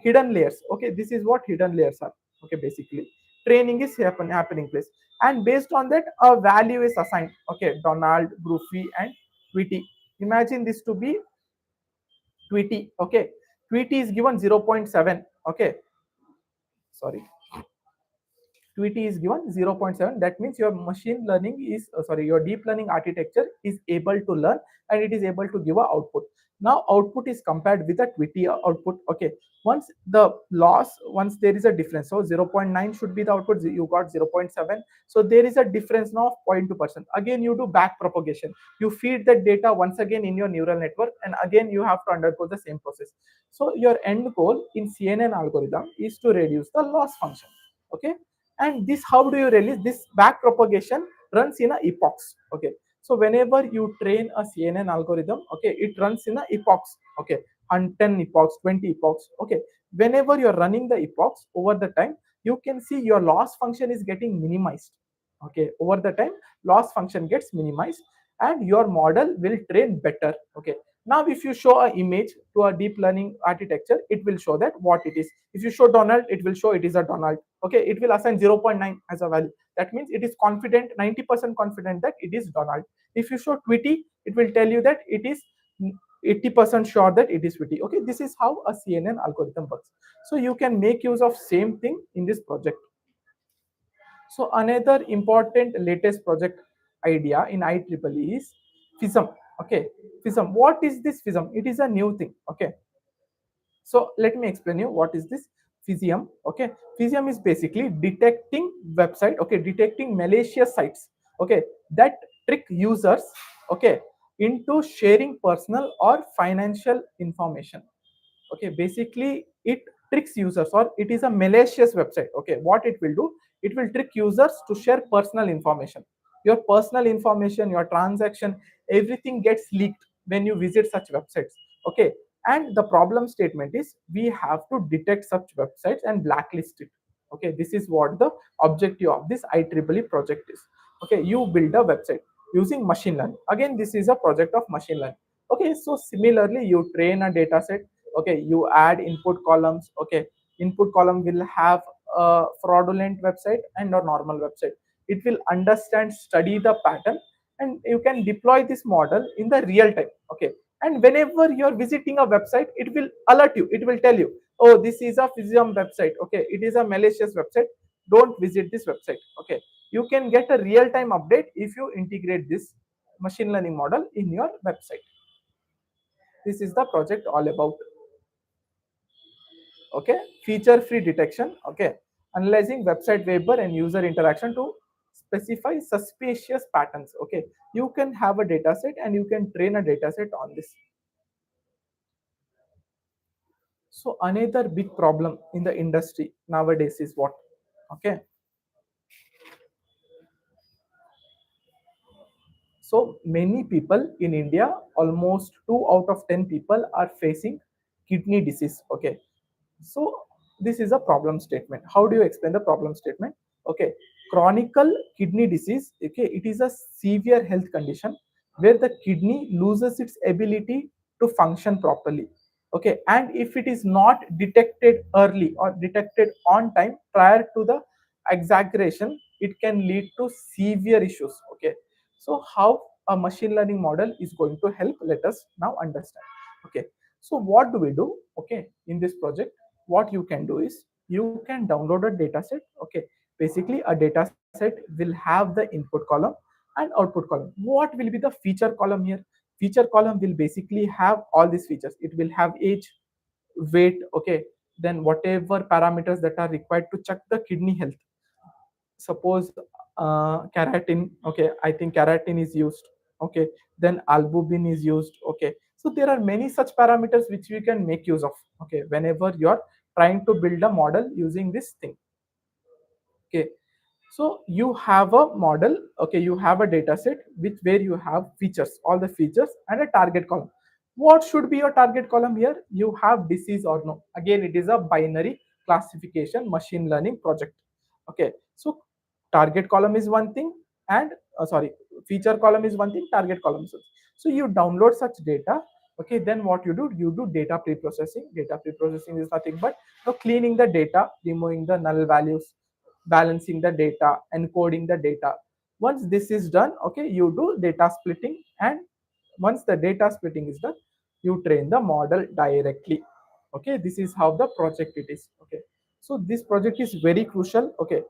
hidden layers. Okay, this is what hidden layers are. Okay, basically training is happening place, and based on that a value is assigned. Okay, Donald, Goofy, and Tweety. Imagine this to be Tweety. Okay, Tweety is given 0.7. Okay, sorry, Tweety is given 0.7. That means your machine learning is, your deep learning architecture is able to learn, and it is able to give a output. Now output is compared with a Tweety output. Okay, once the loss, once there is a difference, so 0.9 should be the output, you got 0.7. So there is a difference now of 0.2%. Again you do back propagation, you feed that data once again in your neural network, and again you have to undergo the same process. So your end goal in CNN algorithm is to reduce the loss function. Okay, and this, how do you release this back propagation? Runs in a epochs. Okay, so whenever you train a CNN algorithm, okay, it runs in a epochs. Okay, and 10 epochs, 20 epochs. Okay, whenever you're running the epochs over the time, you can see your loss function is getting minimized. Okay, over the time loss function gets minimized and your model will train better. Okay, now if you show an image to a deep learning architecture, it will show that what it is. If you show Donald, it will show it is a Donald. Okay, it will assign 0.9 as a value. That means it is confident, 90% confident that it is Donald. If you show Tweety, it will tell you that it is 80% sure that it is Tweety. Okay, this is how a CNN algorithm works. So you can make use of same thing in this project. So another important latest project idea in IEEE is FISM. Okay, FISM. What is this FISM? It is a new thing. Okay, so let me explain you what is this FISM. Okay, FISM is basically detecting website. Okay, detecting malicious sites. Okay, that trick users. Okay, into sharing personal or financial information. Okay, basically it tricks users, or it is a malicious website. Okay, what it will do, it will trick users to share personal information. Your personal information, your transaction, everything gets leaked when you visit such websites. Okay, and the problem statement is we have to detect such websites and blacklist it. Okay, this is what the objective of this IEEE project is. Okay, you build a website using machine learning. Again, this is a project of machine learning. Okay, so similarly you train a data set. Okay, you add input columns. Okay, input column will have a fraudulent website and a normal website. It will understand, study the pattern, and you can deploy this model in the real time. Okay, and whenever you're visiting a website, it will alert you. It will tell you, oh, this is a Physium website. Okay, it is a malicious website, don't visit this website. Okay, you can get a real time update if you integrate this machine learning model in your website. This is the project all about. Okay, feature free detection. Okay, analyzing website waiver and user interaction to specify suspicious patterns. Okay, you can have a data set and you can train a data set on this. So another big problem in the industry nowadays is what? Okay, so many people in India, almost 2 out of 10 people are facing kidney disease. Okay, so this is a problem statement. How do you explain the problem statement? Okay, chronic kidney disease. Okay, it is a severe health condition where the kidney loses its ability to function properly. Okay, and if it is not detected early or detected on time prior to the exaggeration, it can lead to severe issues. Okay, so how a machine learning model is going to help, let us now understand. Okay, so what do we do? Okay, in this project, what you can do is you can download a data set. Okay, basically a data set will have the input column and output column. What will be the feature column here? Feature column will basically have all these features. It will have age, weight. Okay, then whatever parameters that are required to check the kidney health. Suppose keratin. Okay, I think keratin is used. Okay, then albumin is used. Okay, so there are many such parameters which we can make use of. Okay, whenever you are trying to build a model using this thing. Okay, so you have a model. Okay, you have a data set which where you have features, all the features, and a target column. What should be your target column here? You have disease or no. Again, it is a binary classification machine learning project. Okay, so target column is one thing, and sorry, feature column is one thing, target column is one. So you download such data. Okay, then what you do? You do data pre-processing. Data pre-processing is nothing but cleaning the data, removing the null values, balancing the data, encoding the data. Once this is done, okay, you do data splitting, and once the data splitting is done, you train the model directly. Okay, this is how the project it is. Okay, so this project is very crucial. Okay,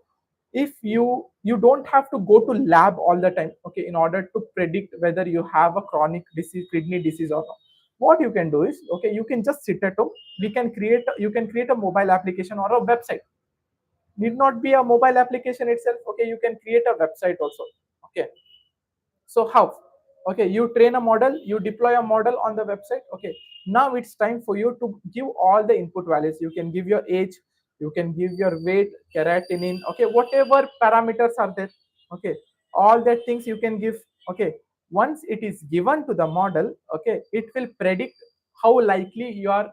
if you don't have to go to lab all the time. Okay, in order to predict whether you have a chronic disease, kidney disease or not, what you can do is, okay, you can just sit at home. You can create a mobile application or a website. Need not be a mobile application itself. Okay, you can create a website also. Okay, so how? Okay, you train a model, you deploy a model on the website. Okay, now it's time for you to give all the input values. You can give your age, you can give your weight, creatinine. Okay, whatever parameters are there. Okay, all that things you can give. Okay, once it is given to the model, okay, it will predict how likely you are,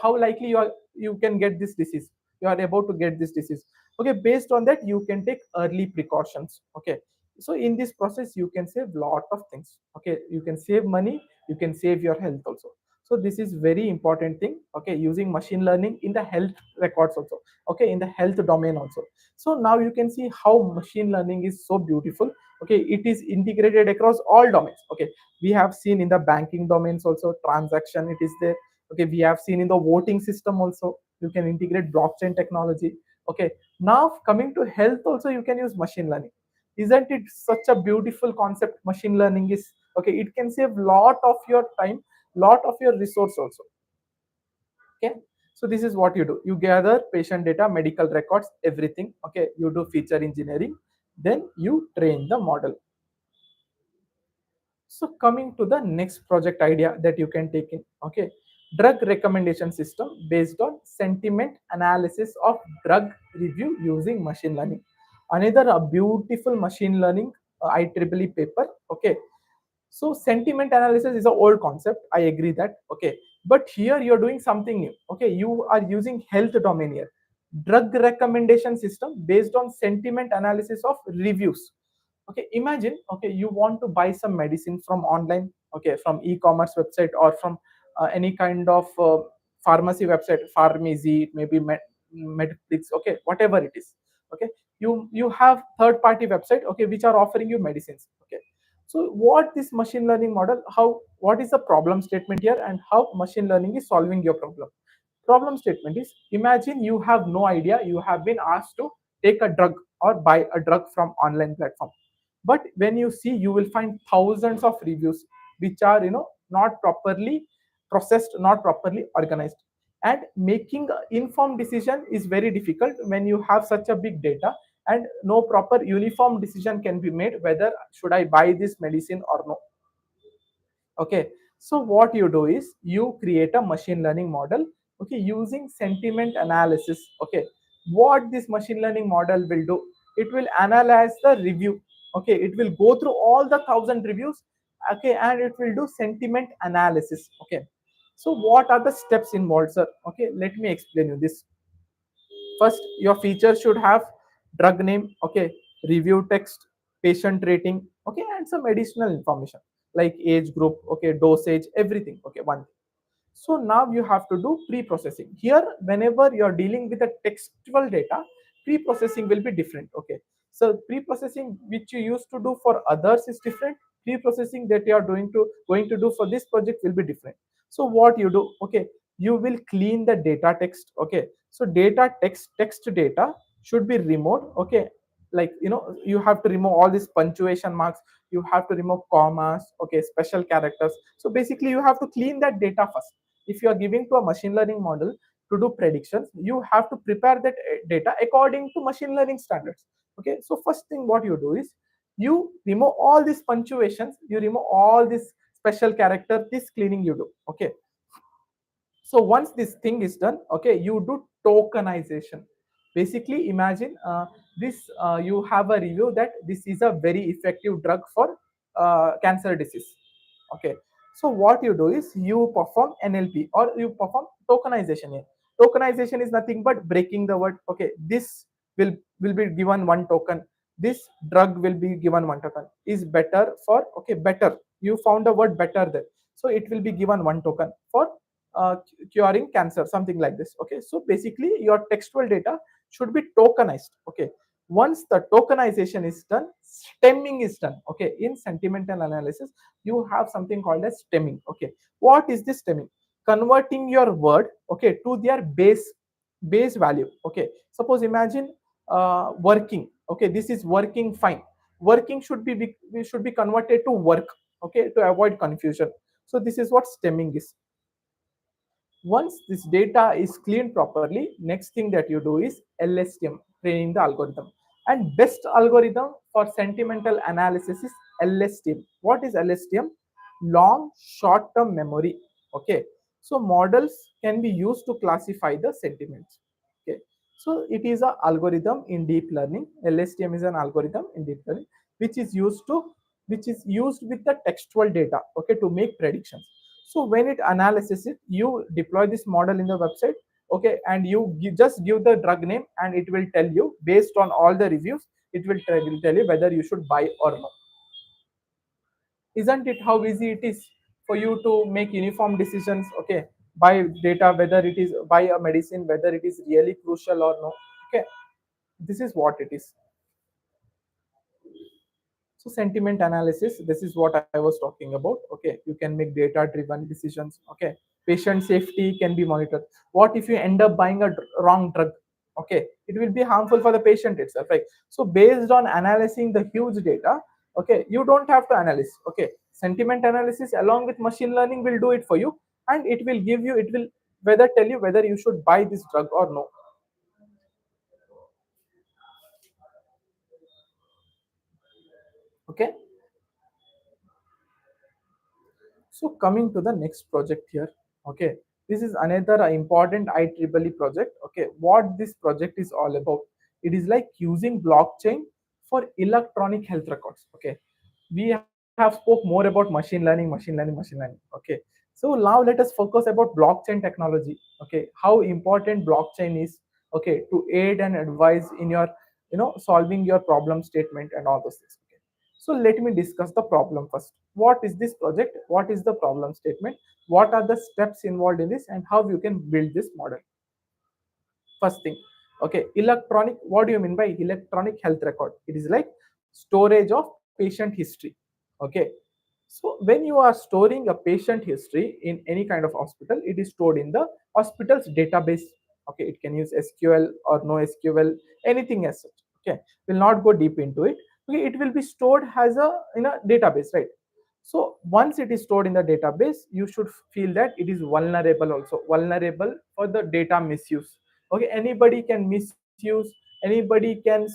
how likely you can get this disease. You are about to get this disease. Okay, based on that you can take early precautions. Okay, so in this process you can save lot of things. Okay, you can save money, you can save your health also. So this is very important thing. Okay, using machine learning in the health records also. Okay, in the health domain also. So now you can see how machine learning is so beautiful. Okay, it is integrated across all domains. Okay, we have seen in the banking domains also, transaction it is there. Okay, we have seen in the voting system also, you can integrate blockchain technology. Okay, now coming to health also you can use machine learning. Isn't it such a beautiful concept machine learning is? Okay, it can save lot of your time, lot of your resource also. Okay, so this is what you do. You gather patient data, medical records, everything. Okay, you do feature engineering, then you train the model. So coming to the next project idea that you can take in. Okay, drug recommendation system based on sentiment analysis of drug review using machine learning. Another a beautiful machine learning IEEE paper. Okay, so sentiment analysis is an old concept, I agree that. Okay, but here you're doing something new. Okay, you are using health domain here. Drug recommendation system based on sentiment analysis of reviews. Okay, imagine, okay, you want to buy some medicine from online. Okay, from e-commerce website or from any kind of pharmacy website, pharmacy, maybe Medflix. Okay, whatever it is. Okay, you have third party website, okay, which are offering you medicines. Okay, so what this machine learning model, how, what is the problem statement here and how machine learning is solving your problem? Problem statement is, imagine you have no idea, you have been asked to take a drug or buy a drug from online platform. But when you see, you will find thousands of reviews which are, not properly processed, not properly organized. And making an informed decision is very difficult when you have such a big data, and no proper uniform decision can be made whether should I buy this medicine or no. Okay, so what you do is you create a machine learning model. Okay, using sentiment analysis. Okay, what this machine learning model will do, it will analyze the review. Okay, it will go through all the 1,000 reviews. Okay, and it will do sentiment analysis. Okay, so what are the steps involved, sir? Okay, let me explain you this. First, your feature should have drug name. Okay, review text, patient rating. Okay, and some additional information like age group. Okay, dosage, everything. Okay, one. So now you have to do pre-processing. Here, whenever you're dealing with a textual data, pre-processing will be different. Okay, so pre-processing which you used to do for others is different. Pre-processing that you are going to do for this project will be different. So what you do? Okay, you will clean the data text. Okay, so data text data should be removed. Okay, like, you have to remove all these punctuation marks, you have to remove commas. Okay, special characters. So basically you have to clean that data first. If you are giving to a machine learning model to do predictions, you have to prepare that data according to machine learning standards. Okay, so first thing what you do is you remove all these punctuations, you remove all this special character, this cleaning you do. Okay, so once this thing is done, okay, you do tokenization. Basically imagine, this you have a review that this is a very effective drug for cancer disease. Okay, so what you do is you perform NLP or you perform tokenization here. Tokenization is nothing but breaking the word. Okay, this will be given one token, this drug will be given one token, is better for, okay, better, you found a word better there, so it will be given one token for curing cancer, something like this. Okay, so basically your textual data should be tokenized. Okay, once the tokenization is done, stemming is done. Okay, in sentimental analysis you have something called as stemming. Okay, what is this stemming? Converting your word, okay, to their base value. Okay, suppose imagine working. Okay, this is working fine. Working should be converted to work. Okay, to avoid confusion. So this is what stemming is. Once this data is cleaned properly, next thing that you do is LSTM, training the algorithm. And best algorithm for sentimental analysis is LSTM. What is LSTM? Long short-term memory. Okay. So models can be used to classify the sentiments. Okay. So it is an algorithm in deep learning. LSTM is an algorithm in deep learning which is used with the textual data, okay, to make predictions. So when it analyzes it, you deploy this model in the website. okay, and just give the drug name and it will tell you based on all the reviews, it will tell you whether you should buy or not. Isn't it how easy it is for you to make uniform decisions, okay, by data, whether it is buy a medicine, whether it is really crucial or no, okay. This is what it is. So sentiment analysis, this is what I was talking about. Okay, you can make data driven decisions. Okay, patient safety can be monitored. What if you end up buying a wrong drug? Okay, it will be harmful for the patient itself, right? So based on analyzing the huge data, okay, you don't have to analyze. Okay, sentiment analysis along with machine learning will do it for you, and it will give you, it will whether tell you whether you should buy this drug or no. Okay. So coming to the next project here, okay, this is another important IEEE project. Okay, what this project is all about? It is like using blockchain for electronic health records. Okay, we have spoke more about machine learning. Okay, so now let us focus about blockchain technology. Okay, how important blockchain is. Okay, to aid and advise in your, solving your problem statement and all those things. Okay, so let me discuss the problem first. What is this project? What is the problem statement? What are the steps involved in this and how you can build this model? First thing, okay, electronic, what do you mean by electronic health record? It is like storage of patient history. Okay, so when you are storing a patient history in any kind of hospital, it is stored in the hospital's database. Okay, it can use SQL or no SQL, anything as such. Okay, will not go deep into it. Okay, it will be stored as a in a database, right? So once it is stored in the database, you should feel that it is vulnerable, also vulnerable for the data misuse. Okay, anybody can misuse, anybody can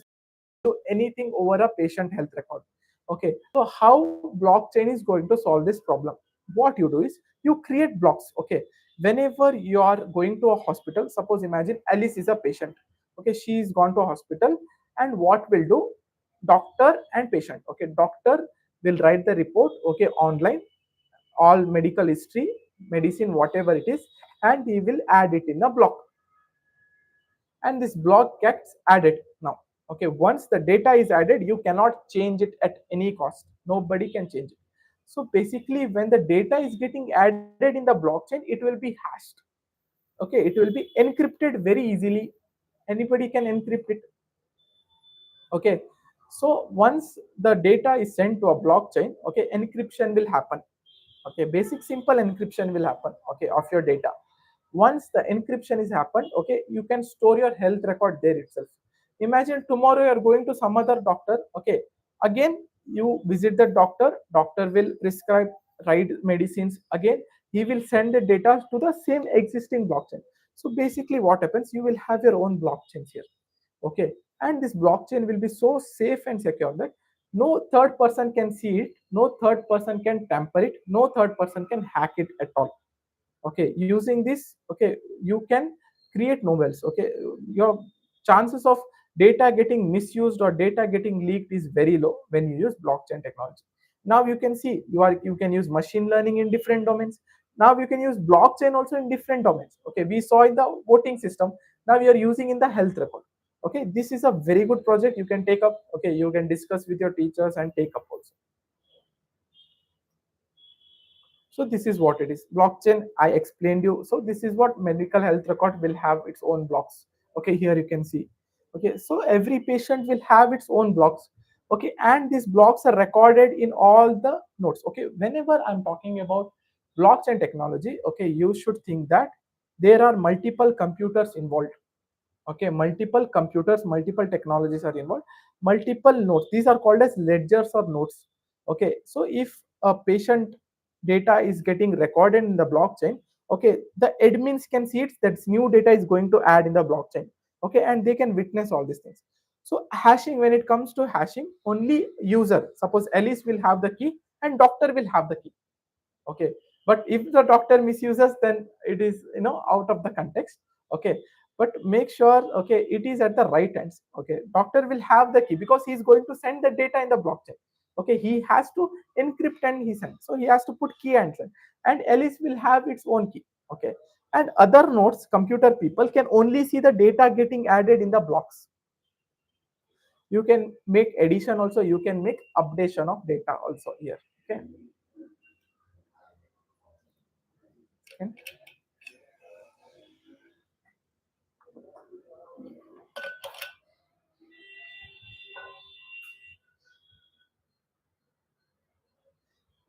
do anything over a patient health record. Okay, so how blockchain is going to solve this problem? What you do is you create blocks. Okay, whenever you are going to a hospital, suppose imagine Alice is a patient. Okay, she is gone to a hospital, and what will do, doctor and patient, okay, doctor will write the report, okay, online, all medical history, medicine, whatever it is, and he will add it in a block, and this block gets added now. Okay, once the data is added, you cannot change it at any cost, nobody can change it. So basically when the data is getting added in the blockchain, it will be hashed. Okay, it will be encrypted very easily, anybody can encrypt it. Okay, so once the data is sent to a blockchain, okay, encryption will happen. Okay, basic simple encryption will happen, okay, of your data. Once the encryption is happened, okay, you can store your health record there itself. Imagine tomorrow you are going to some other doctor. Okay, again you visit the doctor, doctor will prescribe, write medicines, again he will send the data to the same existing blockchain. So basically what happens, you will have your own blockchains here. Okay, and this blockchain will be so safe and secure that no third person can see it, no third person can tamper it, no third person can hack it at all. Okay, using this, okay, you can create novels. Okay, your chances of data getting misused or data getting leaked is very low when you use blockchain technology. Now you can see, you can use machine learning in different domains. Now you can use blockchain also in different domains. Okay, we saw in the voting system, now we are using in the health record. Okay, this is a very good project you can take up. Okay, you can discuss with your teachers and take up also. So this is what it is. Blockchain, I explained you. So this is what medical health record will have its own blocks. Okay, here you can see. Okay, so every patient will have its own blocks. Okay, and these blocks are recorded in all the nodes. Okay, whenever I'm talking about blockchain technology, okay, you should think that there are multiple computers involved. Okay, multiple computers, multiple technologies are involved, multiple nodes, these are called as ledgers or nodes. Okay, so if a patient data is getting recorded in the blockchain, okay, the admins can see it, that new data is going to add in the blockchain. Okay, and they can witness all these things. So hashing, when it comes to hashing, only user, suppose Alice will have the key and doctor will have the key. Okay, but if the doctor misuses, then it is, out of the context. Okay, but make sure, okay, it is at the right hands. Okay, doctor will have the key because he is going to send the data in the blockchain. Okay, he has to encrypt and he send, so he has to put key and send, and Alice will have its own key. Okay, And other nodes, computer people can only see the data getting added in the blocks. You can make addition also, you can make updation of data also here. Okay. Okay.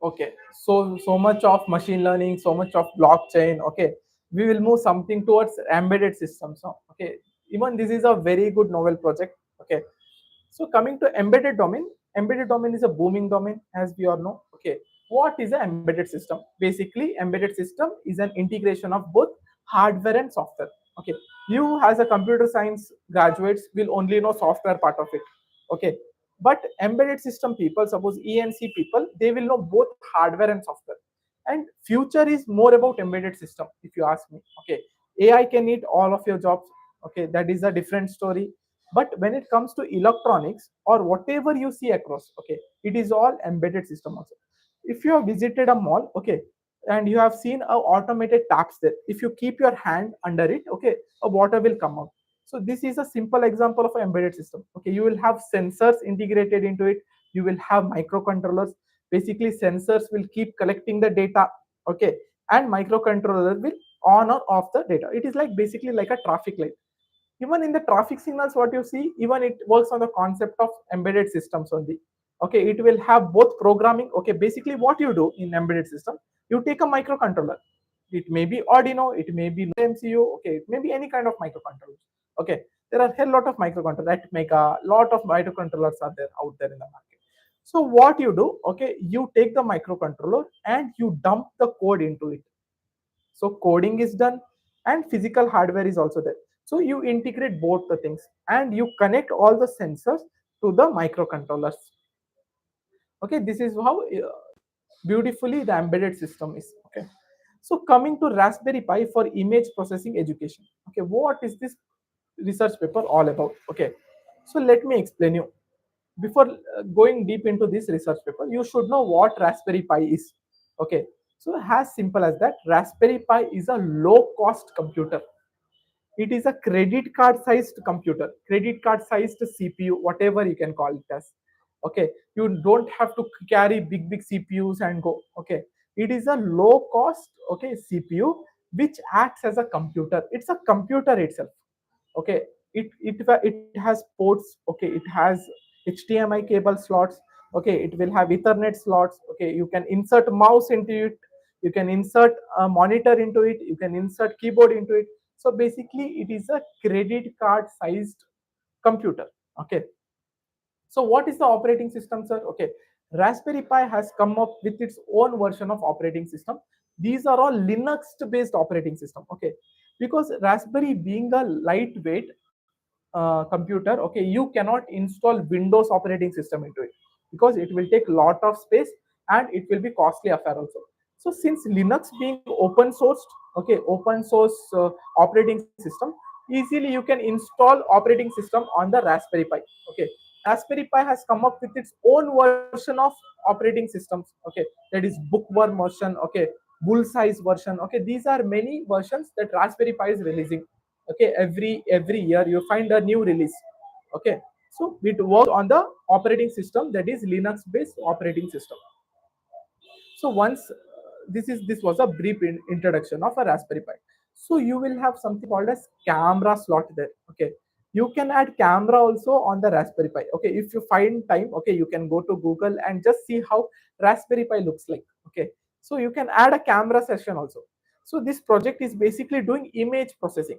Okay, so much of machine learning, so much of blockchain. Okay, we will move something towards embedded systems now. Okay, even this is a very good novel project. Okay, so coming to embedded domain is a booming domain, as we all know. Okay, what is an embedded system? Basically, embedded system is an integration of both hardware and software. Okay, you as a computer science graduates will only know software part of it. Okay, but embedded system people, suppose ENC people, they will know both hardware and software. And future is more about embedded system, if you ask me. Okay, AI can eat all of your jobs. Okay, that is a different story. But when it comes to electronics or whatever you see across, okay, it is all embedded system also. If you have visited a mall, okay, and you have seen a automated taps there, if you keep your hand under it, okay, a water will come out. So this is a simple example of an embedded system. Okay, you will have sensors integrated into it, you will have microcontrollers. Basically sensors will keep collecting the data. Okay, and microcontroller will on or off the data. It is like basically like a traffic light. Even in the traffic signals, what you see, even it works on the concept of embedded systems only. Okay, it will have both programming. Okay, basically what you do in embedded system, you take a microcontroller. It may be Arduino, it may be MCU. Okay, it may be any kind of microcontroller. Okay, there are a hell lot of microcontrollers that make a lot of microcontrollers are there out there in the market. So what you do, okay, you take the microcontroller and you dump the code into it. So coding is done and physical hardware is also there. So you integrate both the things and you connect all the sensors to the microcontrollers. Okay, this is how beautifully the embedded system is. Okay, so coming to Raspberry Pi for image processing education. Okay, what is this research paper all about? Okay, so let me explain you. Before going deep into this research paper, you should know what Raspberry Pi is. Okay, so as simple as that, Raspberry Pi is a low cost computer. It is a credit card sized computer, credit card sized CPU, whatever you can call it as. Okay, you don't have to carry big CPUs and go. Okay, it is a low cost, okay, CPU which acts as a computer. It's a computer itself. Okay, it has ports. Okay, it has HDMI cable slots. Okay, it will have Ethernet slots. Okay, you can insert mouse into it, you can insert a monitor into it, you can insert keyboard into it. So basically it is a credit card sized computer. Okay, so what is the operating system, sir? Okay, Raspberry Pi has come up with its own version of operating system. These are all Linux based operating system. Okay, because Raspberry being a lightweight computer, okay, you cannot install Windows operating system into it because it will take lot of space and it will be costly affair also. So since Linux being open sourced, okay, open source operating system, easily you can install operating system on the Raspberry Pi. Okay, Raspberry Pi has come up with its own version of operating systems. Okay, that is bookworm version. Okay, bullseye version. Okay, these are many versions that Raspberry Pi is releasing. Okay, every year you find a new release. Okay, so it works on the operating system that is Linux based operating system. So once this was a brief introduction of a Raspberry Pi. So you will have something called as camera slot there. Okay, you can add camera also on the Raspberry Pi. Okay, if you find time, okay, you can go to Google and just see how Raspberry Pi looks like. Okay, so you can add a camera session also. So this project is basically doing image processing.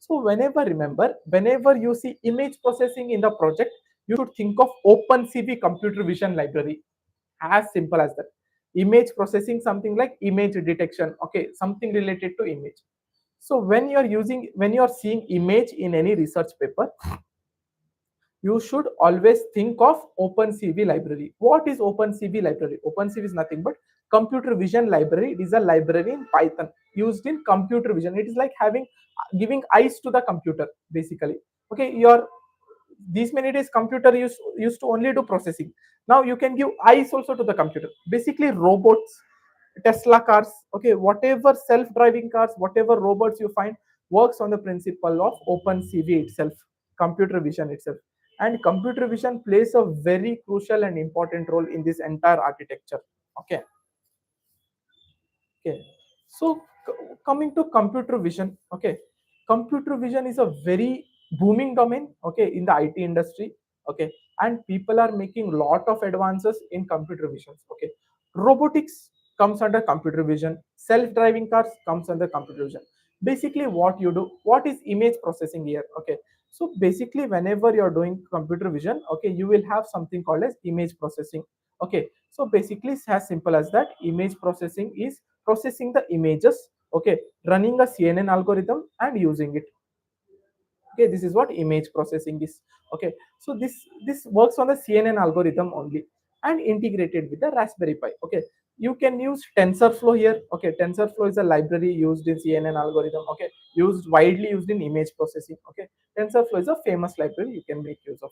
So whenever you see image processing in the project, you should think of OpenCV computer vision library. As simple as that. Image processing, something like image detection. Okay, something related to image. So when you are seeing image in any research paper, you should always think of OpenCV library. What is OpenCV library? OpenCV is nothing but computer vision library. It is a library in Python used in computer vision. It is like having giving eyes to the computer basically. Okay, your these many days computer used to only do processing. Now you can give eyes also to the computer. Basically robots, Tesla cars, okay, whatever self-driving cars, whatever robots you find, works on the principle of open CV itself, computer vision itself. And computer vision plays a very crucial and important role in this entire architecture. Okay. Okay, so coming to computer vision, okay, computer vision is a very booming domain, okay, in the IT industry, okay, and people are making lot of advances in computer vision, okay. Robotics comes under computer vision, self-driving cars comes under computer vision. Basically, what you do, what is image processing here, okay? So basically, whenever you're doing computer vision, okay, you will have something called as image processing, okay. So basically, it's as simple as that. Image processing is processing the images, okay, running a CNN algorithm and using it. Okay, this is what image processing is. Okay, so this works on the CNN algorithm only and integrated with the Raspberry Pi. Okay, you can use TensorFlow here. Okay, TensorFlow is a library used in CNN algorithm. Okay, used widely used in image processing. Okay, TensorFlow is a famous library you can make use of.